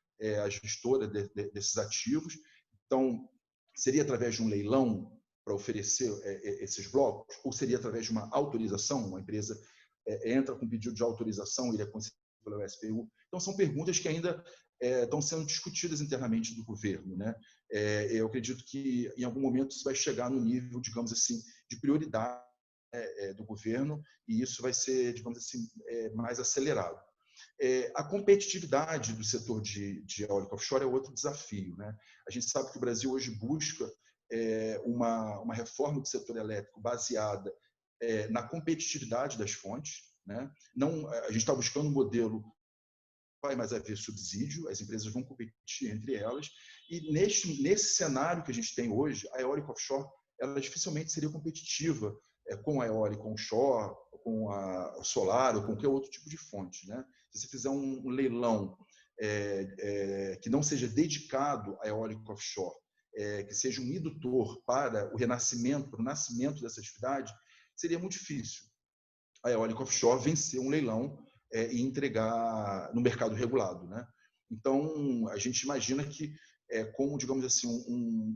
a gestora desses ativos. Então, seria através de um leilão para oferecer esses blocos, ou seria através de uma autorização? Uma empresa entra com pedido de autorização e ele é concedido pela SPU. Então, são perguntas que ainda estão sendo discutidas internamente do governo, né? Eu acredito que, em algum momento, isso vai chegar no nível, digamos assim, de prioridade do governo, e isso vai ser, digamos assim, mais acelerado. A competitividade do setor de eólica offshore é outro desafio, né? A gente sabe que o Brasil hoje busca uma reforma do setor elétrico baseada na competitividade das fontes, né? Não, a gente está buscando um modelo vai mais haver subsídio, as empresas vão competir entre elas, e nesse cenário que a gente tem hoje, a eólica offshore ela dificilmente seria competitiva com a eólica onshore, com a solar ou com qualquer outro tipo de fonte, né? Se você fizer um leilão que não seja dedicado à eólica offshore, que seja um indutor para o nascimento dessa atividade, seria muito difícil a eólica offshore vencer um leilão e entregar no mercado regulado, né? Então, a gente imagina que, como, digamos assim,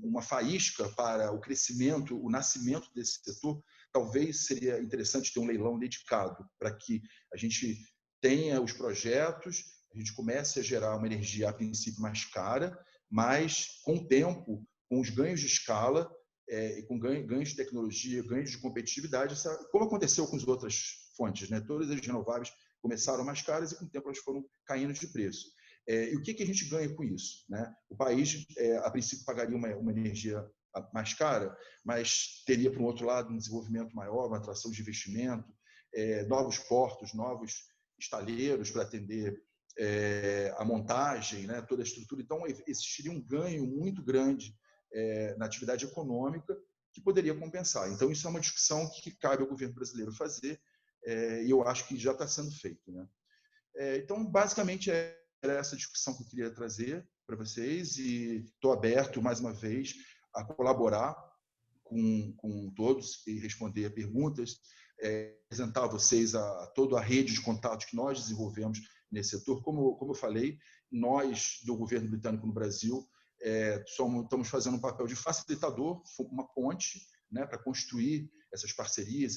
uma faísca para o crescimento, o nascimento desse setor, talvez seria interessante ter um leilão dedicado para que a gente tenha os projetos, a gente comece a gerar uma energia, a princípio, mais cara, mas, com o tempo, com os ganhos de escala, e com ganhos de tecnologia, ganhos de competitividade, como aconteceu com as outras fontes, né? Todas as renováveis começaram mais caras e, com o tempo, elas foram caindo de preço. E o que a gente ganha com isso, né? O país, a princípio, pagaria uma energia mais cara, mas teria, por um outro lado, um desenvolvimento maior, uma atração de investimento, novos portos, novos estaleiros para atender a montagem, né? Toda a estrutura. Então, existiria um ganho muito grande na atividade econômica que poderia compensar. Então, isso é uma discussão que cabe ao governo brasileiro fazer, e eu acho que já está sendo feito, né? Então, basicamente, era essa discussão que eu queria trazer para vocês, e estou aberto, mais uma vez, a colaborar com todos e responder perguntas, apresentar a vocês toda a rede de contatos que nós desenvolvemos nesse setor. Como eu falei, nós, do governo britânico no Brasil, estamos fazendo um papel de facilitador, uma ponte, né, para construir essas parcerias,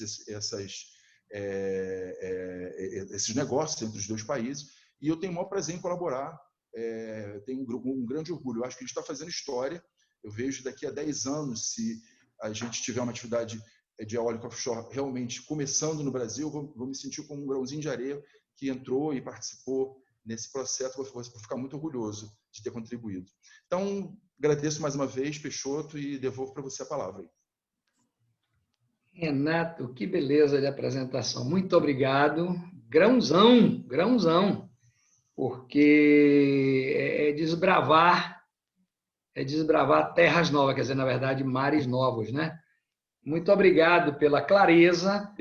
esses negócios entre os dois países, e eu tenho o maior prazer em colaborar, tenho um grande orgulho. Eu acho que a gente está fazendo história. Eu vejo daqui a 10 anos, se a gente tiver uma atividade de eólica offshore realmente começando no Brasil, vou me sentir como um grãozinho de areia que entrou e participou nesse processo. Vou ficar muito orgulhoso de ter contribuído. Então, agradeço mais uma vez, Peixoto, e devolvo para você a palavra. Renato, que beleza de apresentação. Muito obrigado. Grãozão, grãozão, porque é desbravar terras novas, quer dizer, na verdade, mares novos, né? Muito obrigado pela clareza,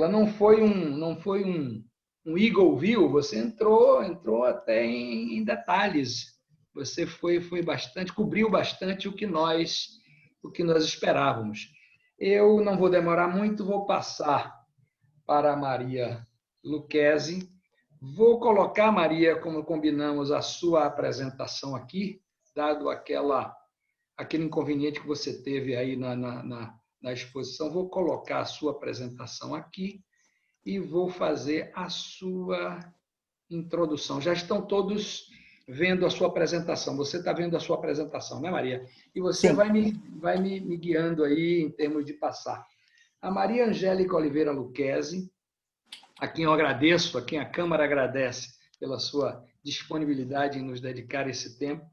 não foi um eagle view, você entrou até em detalhes. Você foi bastante, cobriu bastante o que nós esperávamos. Eu não vou demorar muito, vou passar para a Maria Lucchesi. Vou colocar, Maria, como combinamos, a sua apresentação aqui, dado aquele inconveniente que você teve aí na exposição. Vou colocar a sua apresentação aqui e vou fazer a sua introdução. Já estão todos vendo a sua apresentação. Você está vendo a sua apresentação, né, Maria? E você vai me guiando aí em termos de passar. A Maria Angélica Oliveira Lucchesi, a quem eu agradeço, a quem a Câmara agradece pela sua disponibilidade em nos dedicar esse tempo.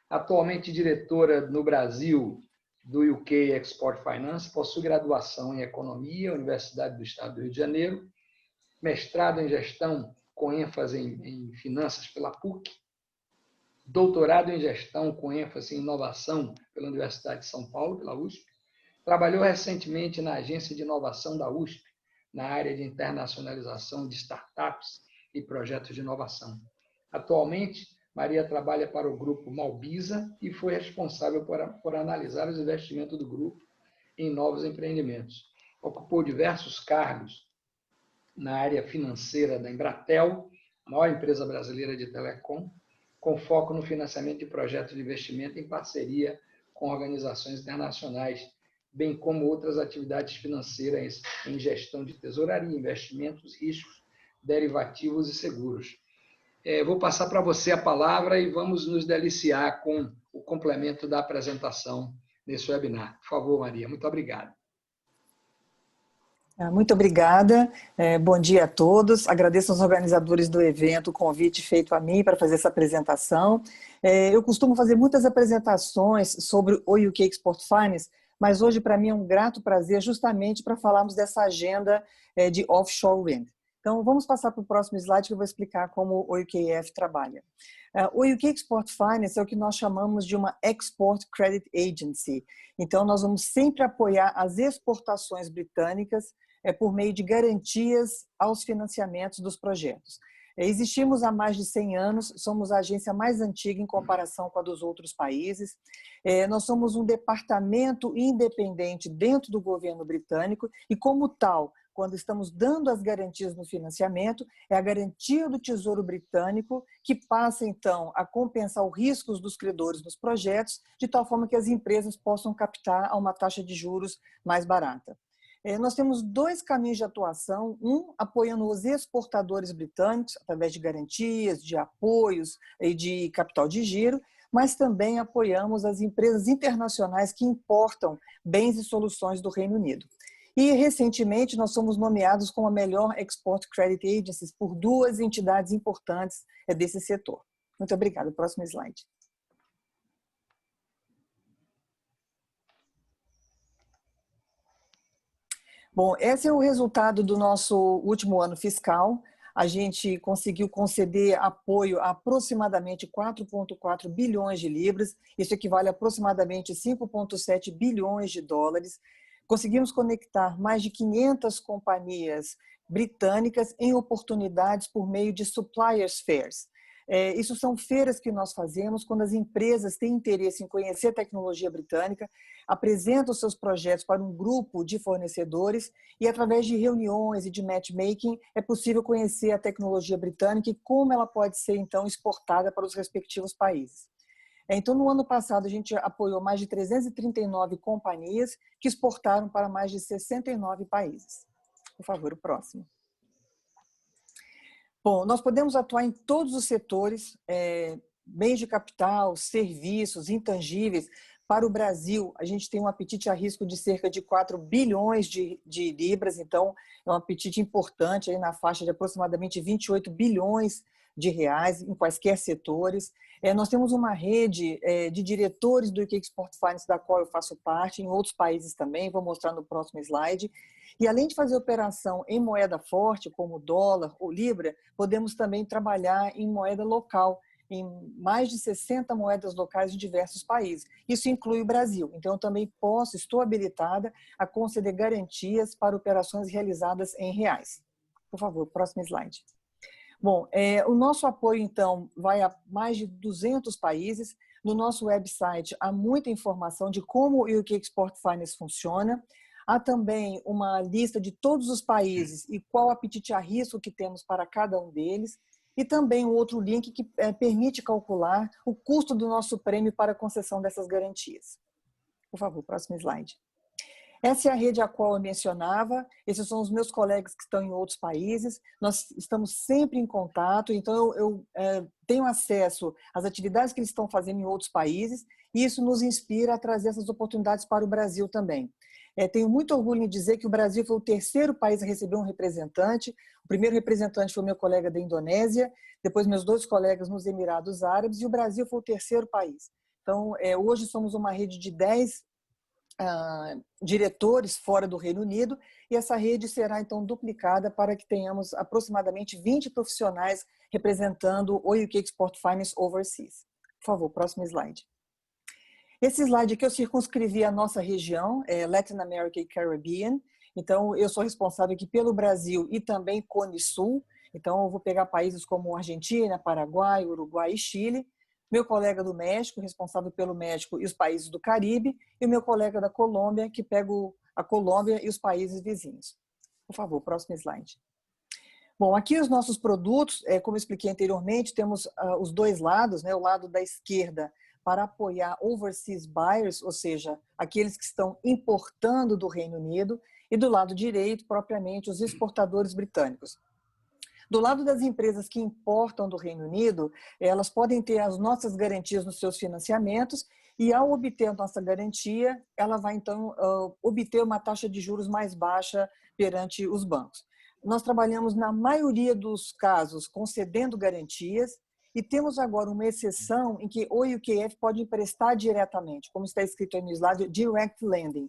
Atualmente diretora no Brasil do UK Export Finance, possui graduação em Economia, Universidade do Estado do Rio de Janeiro, mestrado em Gestão com ênfase em Finanças pela PUC, doutorado em Gestão com ênfase em Inovação pela Universidade de São Paulo, pela USP. Trabalhou recentemente na Agência de Inovação da USP, na área de internacionalização de startups e projetos de inovação. Atualmente, Maria trabalha para o grupo Malbisa e foi responsável por analisar os investimentos do grupo em novos empreendimentos. Ocupou diversos cargos na área financeira da Embratel, a maior empresa brasileira de telecom, com foco no financiamento de projetos de investimento em parceria com organizações internacionais, bem como outras atividades financeiras em gestão de tesouraria, investimentos, riscos, derivativos e seguros. Vou passar para você a palavra e vamos nos deliciar com o complemento da apresentação nesse webinar. Por favor, Maria, muito obrigado. Muito obrigada, bom dia a todos. Agradeço aos organizadores do evento o convite feito a mim para fazer essa apresentação. Eu costumo fazer muitas apresentações sobre o UK Export Finance, mas hoje para mim é um grato prazer justamente para falarmos dessa agenda de offshore wind. Então vamos passar para o próximo slide que eu vou explicar como o UKEF trabalha. O UK Export Finance é o que nós chamamos de uma Export Credit Agency. Então nós vamos sempre apoiar as exportações britânicas por meio de garantias aos financiamentos dos projetos. Existimos há mais de 100 anos, somos a agência mais antiga em comparação com a dos outros países. Nós somos um departamento independente dentro do governo britânico e, como tal, quando estamos dando as garantias no financiamento, é a garantia do Tesouro Britânico que passa, então, a compensar os riscos dos credores nos projetos, de tal forma que as empresas possam captar a uma taxa de juros mais barata. Nós temos dois caminhos de atuação, um apoiando os exportadores britânicos, através de garantias, de apoios e de capital de giro, mas também apoiamos as empresas internacionais que importam bens e soluções do Reino Unido. E, recentemente, nós somos nomeados como a melhor Export Credit Agencies por duas entidades importantes desse setor. Muito obrigada. Próximo slide. Bom, esse é o resultado do nosso último ano fiscal. a gente conseguiu conceder apoio a aproximadamente 4,4 bilhões de libras, isso equivale a aproximadamente 5,7 bilhões de dólares. Conseguimos conectar mais de 500 companhias britânicas em oportunidades por meio de suppliers fairs. Isso são feiras que nós fazemos quando as empresas têm interesse em conhecer a tecnologia britânica, apresentam seus projetos para um grupo de fornecedores e, através de reuniões e de matchmaking, é possível conhecer a tecnologia britânica e como ela pode ser, então, exportada para os respectivos países. Então, no ano passado, a gente apoiou mais de 339 companhias que exportaram para mais de 69 países. Por favor, o próximo. Bom, nós podemos atuar em todos os setores, bens de capital, serviços, intangíveis. Para o Brasil, a gente tem um apetite a risco de cerca de 4 bilhões de libras, então é um apetite importante, aí na faixa de aproximadamente 28 bilhões de reais em quaisquer setores. Nós temos uma rede de diretores do UK Export Finance, da qual eu faço parte, em outros países também, vou mostrar no próximo slide. E além de fazer operação em moeda forte, como dólar ou libra, podemos também trabalhar em moeda local, em mais de 60 moedas locais de diversos países. Isso inclui o Brasil. Então, eu também estou habilitada a conceder garantias para operações realizadas em reais. Por favor, próximo slide. Bom, o nosso apoio, então, vai a mais de 200 países. No nosso website há muita informação de como o UK Export Finance funciona. Há também uma lista de todos os países e qual apetite a risco que temos para cada um deles. E também um outro link que permite calcular o custo do nosso prêmio para a concessão dessas garantias. Por favor, próximo slide. Essa é a rede a qual eu mencionava, esses são os meus colegas que estão em outros países, nós estamos sempre em contato, então eu tenho acesso às atividades que eles estão fazendo em outros países, e isso nos inspira a trazer essas oportunidades para o Brasil também. Tenho muito orgulho em dizer que o Brasil foi o terceiro país a receber um representante. O primeiro representante foi meu colega da Indonésia, depois meus 2 colegas nos Emirados Árabes, e o Brasil foi o terceiro país. Então, hoje somos uma rede de 10 diretores fora do Reino Unido, e essa rede será, então, duplicada para que tenhamos aproximadamente 20 profissionais representando o UK Export Finance Overseas. Por favor, próximo slide. Esse slide aqui eu circunscrevi a nossa região, Latin America e Caribbean. Então, eu sou responsável aqui pelo Brasil e também Cone Sul. Então, eu vou pegar países como Argentina, Paraguai, Uruguai e Chile. Meu colega do México, responsável pelo México e os países do Caribe. E o meu colega da Colômbia, que pega a Colômbia e os países vizinhos. Por favor, próximo slide. Bom, aqui os nossos produtos, como eu expliquei anteriormente, temos os 2 lados, né? O lado da esquerda, para apoiar overseas buyers, ou seja, aqueles que estão importando do Reino Unido, e do lado direito, propriamente, os exportadores britânicos. Do lado das empresas que importam do Reino Unido, elas podem ter as nossas garantias nos seus financiamentos, e ao obter a nossa garantia, ela vai então obter uma taxa de juros mais baixa perante os bancos. Nós trabalhamos na maioria dos casos concedendo garantias, e temos agora uma exceção em que o UKF pode emprestar diretamente, como está escrito aí no slide, Direct Lending.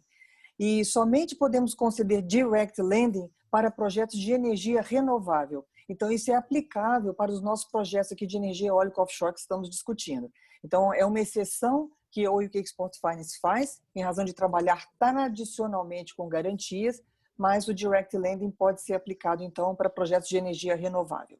E somente podemos conceder Direct Lending para projetos de energia renovável. Então, isso é aplicável para os nossos projetos aqui de energia eólica offshore que estamos discutindo. Então, é uma exceção que o UK Export Finance faz, em razão de trabalhar tradicionalmente com garantias, mas o Direct Lending pode ser aplicado, então, para projetos de energia renovável.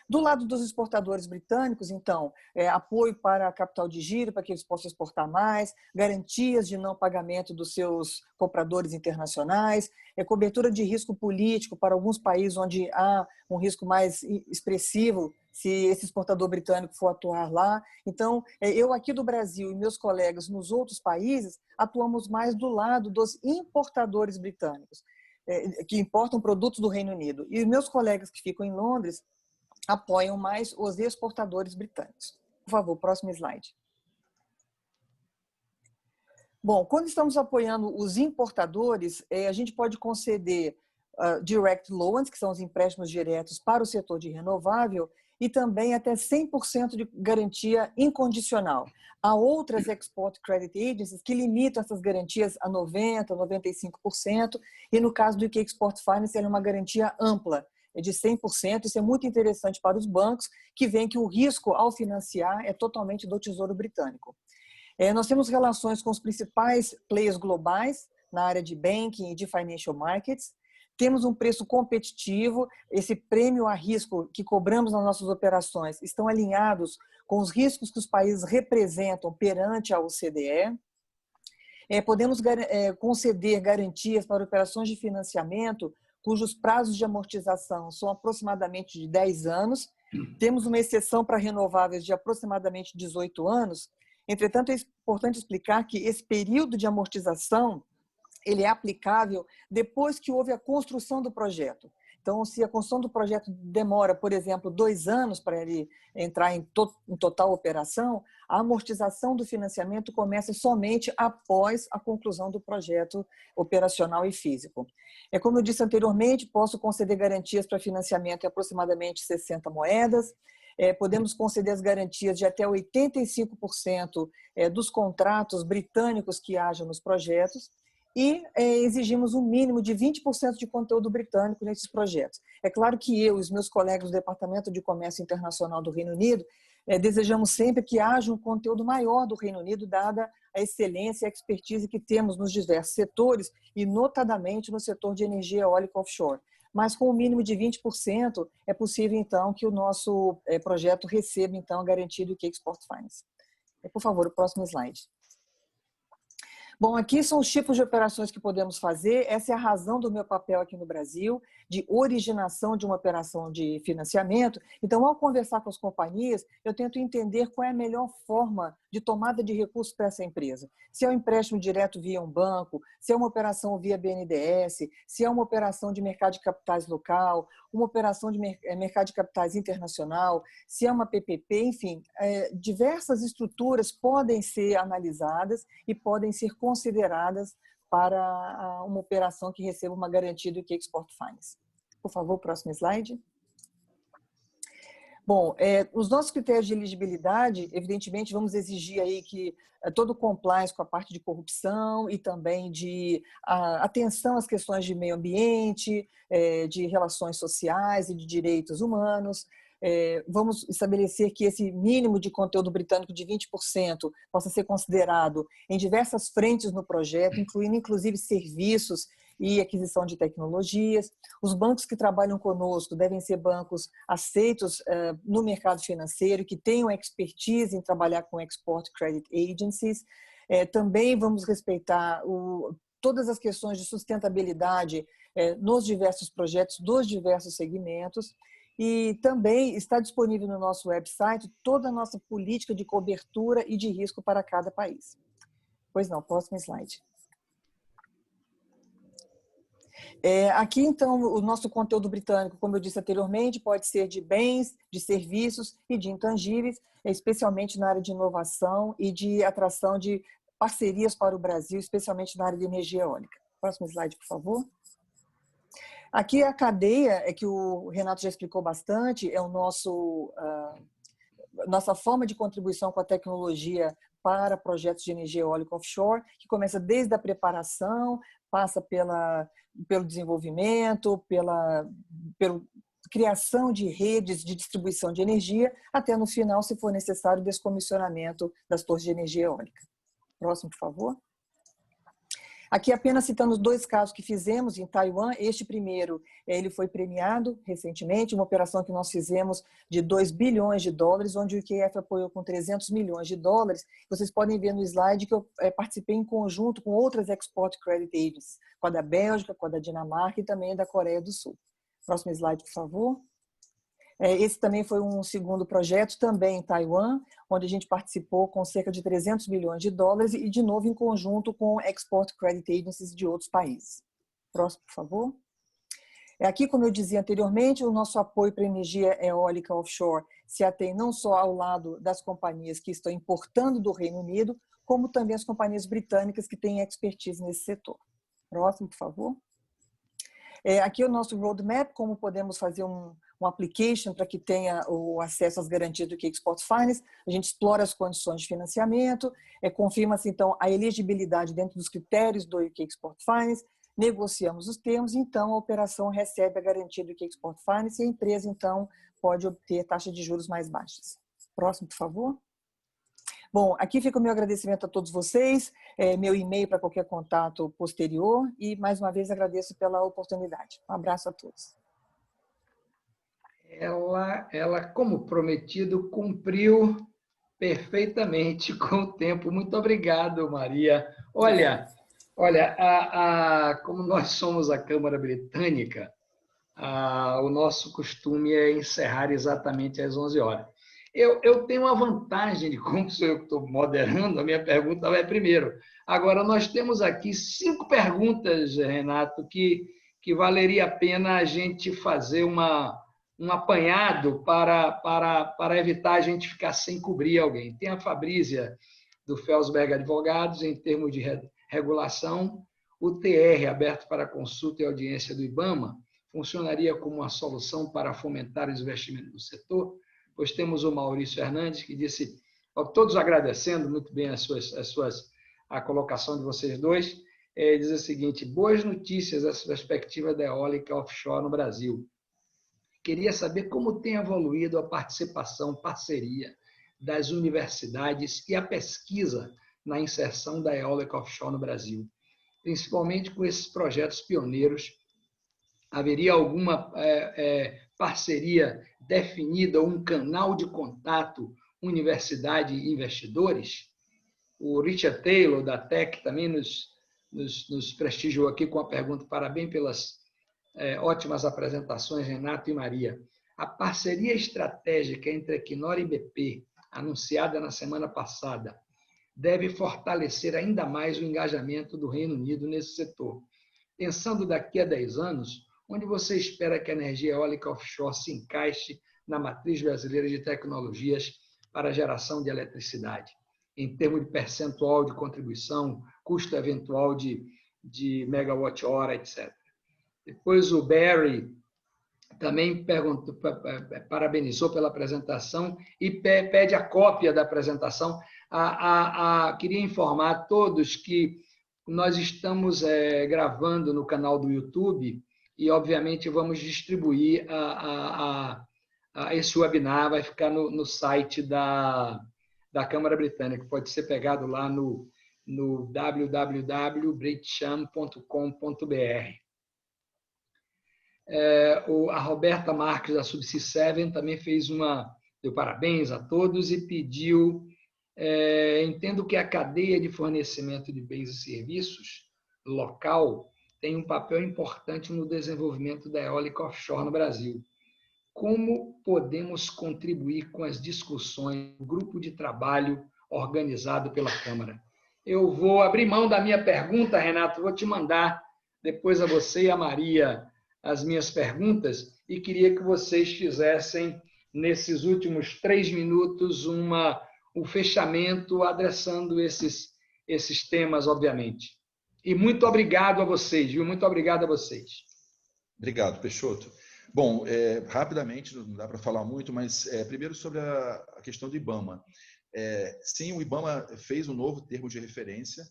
Do lado dos exportadores britânicos, então, apoio para capital de giro, para que eles possam exportar mais, garantias de não pagamento dos seus compradores internacionais, cobertura de risco político para alguns países onde há um risco mais expressivo se esse exportador britânico for atuar lá. Então, eu aqui do Brasil e meus colegas nos outros países atuamos mais do lado dos importadores britânicos, que importam produtos do Reino Unido. E meus colegas que ficam em Londres apoiam mais os exportadores britânicos. Por favor, próximo slide. Bom, quando estamos apoiando os importadores, a gente pode conceder direct loans, que são os empréstimos diretos para o setor de renovável, e também até 100% de garantia incondicional. Há outras Export Credit Agencies que limitam essas garantias a 90%, 95%, e no caso do UK Export Finance, ela é uma garantia ampla. de 100%. Isso é muito interessante para os bancos, que veem que o risco ao financiar é totalmente do Tesouro Britânico. Nós temos relações com os principais players globais na área de banking e de financial markets. Temos um preço competitivo, esse prêmio a risco que cobramos nas nossas operações estão alinhados com os riscos que os países representam perante a OCDE. Podemos conceder garantias para operações de financiamento cujos prazos de amortização são aproximadamente de 10 anos. Temos uma exceção para renováveis de aproximadamente 18 anos. Entretanto, é importante explicar que esse período de amortização ele é aplicável depois que houve a construção do projeto. Então, se a construção do projeto demora, por exemplo, 2 anos para ele entrar em total operação, a amortização do financiamento começa somente após a conclusão do projeto operacional e físico. Como eu disse anteriormente, posso conceder garantias para financiamento em aproximadamente 60 moedas. Podemos conceder as garantias de até 85% dos contratos britânicos que hajam nos projetos. E exigimos um mínimo de 20% de conteúdo britânico nesses projetos. É claro que eu e os meus colegas do Departamento de Comércio Internacional do Reino Unido desejamos sempre que haja um conteúdo maior do Reino Unido, dada a excelência e a expertise que temos nos diversos setores, e notadamente no setor de energia eólica offshore. Mas com o mínimo de 20%, é possível, então, que o nosso projeto receba, então, a garantia do UK Export Finance. Por favor, o próximo slide. Bom, aqui são os tipos de operações que podemos fazer. Essa é a razão do meu papel aqui no Brasil, de originação de uma operação de financiamento. Então, ao conversar com as companhias, eu tento entender qual é a melhor forma de tomada de recursos para essa empresa. Se é um empréstimo direto via um banco, se é uma operação via BNDES, se é uma operação de mercado de capitais local, uma operação de mercado de capitais internacional, se é uma PPP, enfim, diversas estruturas podem ser analisadas e podem ser consideradas para uma operação que receba uma garantia do UK Export Finance. Por favor, próximo slide. Bom, os nossos critérios de elegibilidade, evidentemente, vamos exigir aí que todo o compliance com a parte de corrupção e também de atenção às questões de meio ambiente, de relações sociais e de direitos humanos. Vamos estabelecer que esse mínimo de conteúdo britânico de 20% possa ser considerado em diversas frentes no projeto, incluindo inclusive serviços e aquisição de tecnologias. Os bancos que trabalham conosco devem ser bancos aceitos no mercado financeiro, que tenham expertise em trabalhar com Export Credit Agencies. Também vamos respeitar todas as questões de sustentabilidade nos diversos projetos, dos diversos segmentos. E também está disponível no nosso website toda a nossa política de cobertura e de risco para cada país. Pois não, próximo slide. Aqui, então, o nosso conteúdo britânico, como eu disse anteriormente, pode ser de bens, de serviços e de intangíveis, especialmente na área de inovação e de atração de parcerias para o Brasil, especialmente na área de energia eólica. Próximo slide, por favor. Aqui a cadeia, que o Renato já explicou bastante, é o nossa forma de contribuição com a tecnologia para projetos de energia eólica offshore, que começa desde a preparação, passa pelo desenvolvimento, pela criação de redes de distribuição de energia, até no final, se for necessário, o descomissionamento das torres de energia eólica. Próximo, por favor. Aqui apenas citando os 2 casos que fizemos em Taiwan. Este primeiro, ele foi premiado recentemente, uma operação que nós fizemos de $2 bilhões, onde o IQF apoiou com $300 milhões. Vocês podem ver no slide que eu participei em conjunto com outras Export Credit Agencies, com a da Bélgica, com a da Dinamarca e também da Coreia do Sul. Próximo slide, por favor. Esse também foi um segundo projeto, também em Taiwan, onde a gente participou com cerca de $300 milhões e, de novo, em conjunto com Export Credit Agencies de outros países. Próximo, por favor. Aqui, como eu dizia anteriormente, o nosso apoio para a energia eólica offshore se atém não só ao lado das companhias que estão importando do Reino Unido, como também as companhias britânicas que têm expertise nesse setor. Próximo, por favor. Aqui o nosso roadmap, como podemos fazer um application para que tenha o acesso às garantias do UK Export Finance. A gente explora as condições de financiamento, confirma-se então a elegibilidade dentro dos critérios do UK Export Finance, negociamos os termos, então a operação recebe a garantia do UK Export Finance e a empresa, então, pode obter taxa de juros mais baixas. Próximo, por favor. Bom, aqui fica o meu agradecimento a todos vocês, meu e-mail para qualquer contato posterior e, mais uma vez, agradeço pela oportunidade. Um abraço a todos. Ela, como prometido, cumpriu perfeitamente com o tempo. Muito obrigado, Maria. Olha, como nós somos a Câmara Britânica, o nosso costume é encerrar exatamente às 11 horas. Eu tenho uma vantagem de, como sou eu que estou moderando, a minha pergunta vai primeiro. Agora, nós temos aqui 5 perguntas, Renato, que valeria a pena a gente fazer um apanhado para evitar a gente ficar sem cobrir alguém. Tem a Fabrícia, do Felsberg Advogados, em termos de regulação, o TR, aberto para consulta e audiência do IBAMA, funcionaria como uma solução para fomentar os investimentos no setor? Pois temos o Maurício Hernandes, que disse, todos agradecendo muito bem a colocação de vocês dois, diz o seguinte: boas notícias essa perspectiva da eólica offshore no Brasil. Queria saber como tem evoluído a participação, parceria das universidades e a pesquisa na inserção da eólica offshore no Brasil, principalmente com esses projetos pioneiros. Haveria alguma parceria definida, um canal de contato universidade e investidores? O Richard Taylor, da TEC, também nos prestigiou aqui com a pergunta: parabéns pelas ótimas apresentações, Renato e Maria. A parceria estratégica entre Equinor e BP, anunciada na semana passada, deve fortalecer ainda mais o engajamento do Reino Unido nesse setor. Pensando daqui a 10 anos, onde você espera que a energia eólica offshore se encaixe na matriz brasileira de tecnologias para a geração de eletricidade, em termos de percentual de contribuição, custo eventual de megawatt-hora, etc. Depois o Barry também parabenizou pela apresentação e pede a cópia da apresentação. Queria informar a todos que nós estamos gravando no canal do YouTube e, obviamente, vamos distribuir esse webinar, vai ficar no site da Câmara Britânica, pode ser pegado lá no www.britsham.com.br. A Roberta Marques, da Subsea 7, também deu parabéns a todos e pediu, entendo que a cadeia de fornecimento de bens e serviços local tem um papel importante no desenvolvimento da eólica offshore no Brasil. Como podemos contribuir com as discussões do grupo de trabalho organizado pela Câmara? Eu vou abrir mão da minha pergunta, Renato, vou te mandar depois a você e a Maria as minhas perguntas e queria que vocês fizessem, nesses últimos 3 minutos, um fechamento adressando esses temas, obviamente. E muito obrigado a vocês, viu? Muito obrigado a vocês. Obrigado, Peixoto. Bom, rapidamente, não dá para falar muito, mas primeiro sobre a questão do IBAMA. Sim, o IBAMA fez um novo termo de referência.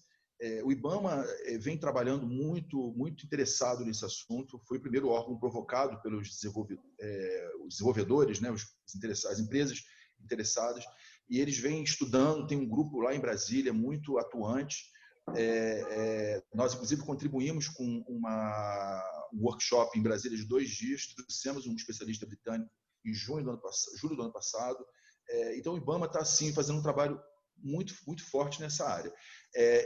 O IBAMA vem trabalhando muito interessado nesse assunto. Foi o primeiro órgão provocado pelos desenvolvedores, né, as empresas interessadas, e eles vêm estudando. Tem um grupo lá em Brasília muito atuante. Nós, inclusive, contribuímos com um workshop em Brasília de 2 dias. Trouxemos um especialista britânico em julho do ano passado. Então, o IBAMA está, sim, fazendo um trabalho muito forte nessa área.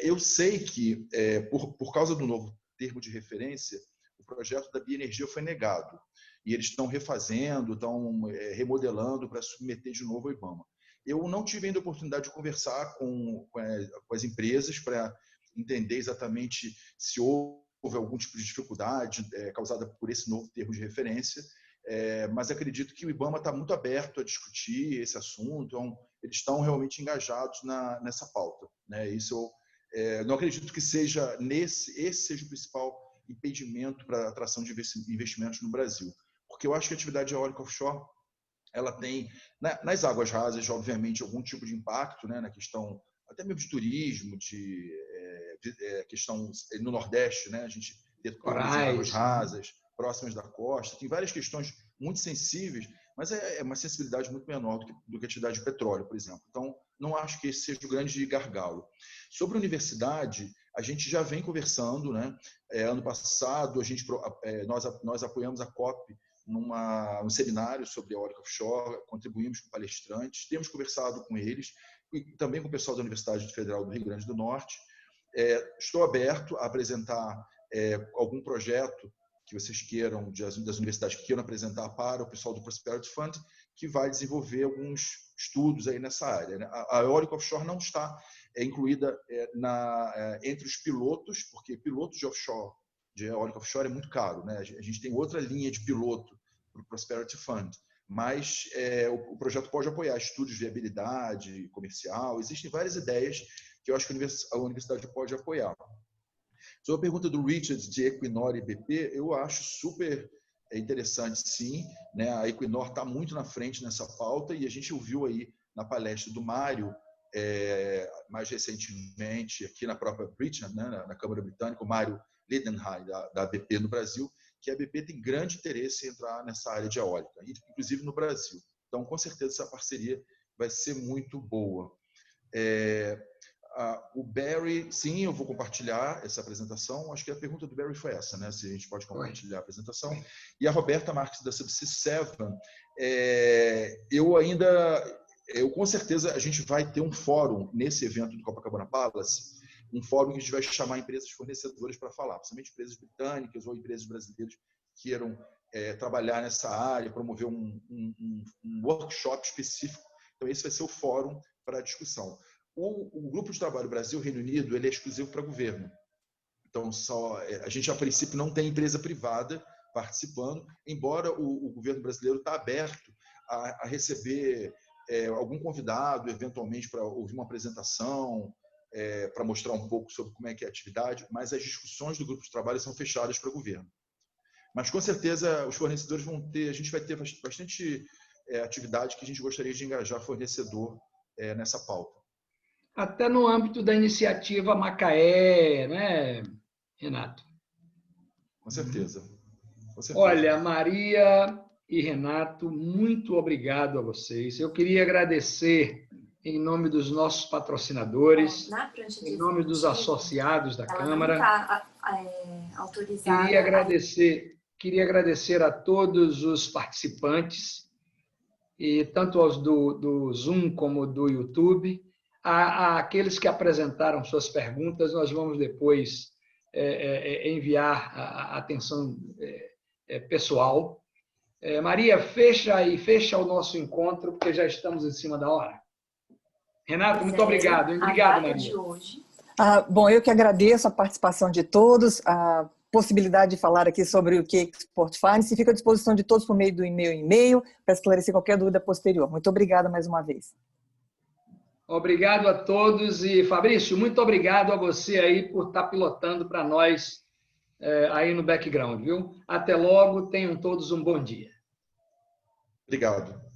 Eu sei que, por causa do novo termo de referência, o projeto da bioenergia foi negado. E eles estão refazendo, estão remodelando para submeter de novo ao IBAMA. Eu não tive ainda a oportunidade de conversar com as empresas para entender exatamente se houve algum tipo de dificuldade causada por esse novo termo de referência, mas acredito que o IBAMA está muito aberto a discutir esse assunto, então, eles estão realmente engajados nessa pauta, né? Isso eu não acredito que seja esse seja o principal impedimento para a atração de investimentos no Brasil, porque eu acho que a atividade eólica offshore ela tem, nas águas rasas, obviamente, algum tipo de impacto, né, na questão até mesmo de turismo, questão no Nordeste, né, a gente porque produzem águas rasas, próximas da costa. Tem várias questões muito sensíveis, mas é uma sensibilidade muito menor do que a atividade de petróleo, por exemplo. Então, não acho que esse seja o grande gargalo. Sobre a universidade, a gente já vem conversando, né? Ano passado, nós apoiamos a COP num seminário sobre eólica offshore, contribuímos com palestrantes, temos conversado com eles e também com o pessoal da Universidade Federal do Rio Grande do Norte. Estou aberto a apresentar algum projeto que vocês queiram, das universidades que queiram apresentar para o pessoal do Prosperity Fund, que vai desenvolver alguns estudos aí nessa área, né? A eólica offshore não está incluída entre os pilotos, porque pilotos de offshore, de eólica offshore, é muito caro, né? A gente tem outra linha de piloto para o Prosperity Fund, mas o projeto pode apoiar estudos de viabilidade comercial, existem várias ideias que eu acho que a universidade pode apoiar. Sobre a pergunta do Richard de Equinor e BP, eu acho super interessante, sim, né? A Equinor está muito na frente nessa pauta e a gente ouviu aí na palestra do Mário, mais recentemente, aqui na própria Britain, né? Na Câmara Britânica, o Mário Lidenheim, da BP no Brasil, que a BP tem grande interesse em entrar nessa área de eólica, inclusive no Brasil. Então, com certeza, essa parceria vai ser muito boa. O Barry, sim, eu vou compartilhar essa apresentação. Acho que a pergunta do Barry foi essa, né? Se a gente pode compartilhar a apresentação. E a Roberta Marques, da Subsea 7, eu com certeza, a gente vai ter um fórum nesse evento do Copacabana Palace, um fórum que a gente vai chamar empresas fornecedoras para falar, principalmente empresas britânicas ou empresas brasileiras que queiram trabalhar nessa área, promover um workshop específico. Então, esse vai ser o fórum para a discussão. O Grupo de Trabalho Brasil-Reino Unido, ele é exclusivo para governo. Então, a gente, a princípio, não tem empresa privada participando, embora o governo brasileiro está aberto a receber algum convidado, eventualmente, para ouvir uma apresentação, para mostrar um pouco sobre como é que é a atividade, mas as discussões do Grupo de Trabalho são fechadas para o governo. Mas, com certeza, os fornecedores a gente vai ter bastante atividade que a gente gostaria de engajar fornecedor nessa pauta. Até no âmbito da iniciativa Macaé, né, Renato? Com certeza. Com certeza. Olha, Maria e Renato, muito obrigado a vocês. Eu queria agradecer em nome dos nossos patrocinadores, em nome dos associados da Câmara. Queria agradecer a todos os participantes, e tanto aos do Zoom como do YouTube. Aqueles que apresentaram suas perguntas, nós vamos depois enviar a atenção pessoal. Maria, fecha o nosso encontro, porque já estamos em cima da hora. Renato, muito obrigado. Obrigado, Maria. Bom, eu que agradeço a participação de todos, a possibilidade de falar aqui sobre o UK Export Finance, e fico à disposição de todos por meio do e-mail para esclarecer qualquer dúvida posterior. Muito obrigada mais uma vez. Obrigado a todos e, Fabrício, muito obrigado a você aí por estar pilotando para nós aí no background, viu? Até logo, tenham todos um bom dia. Obrigado.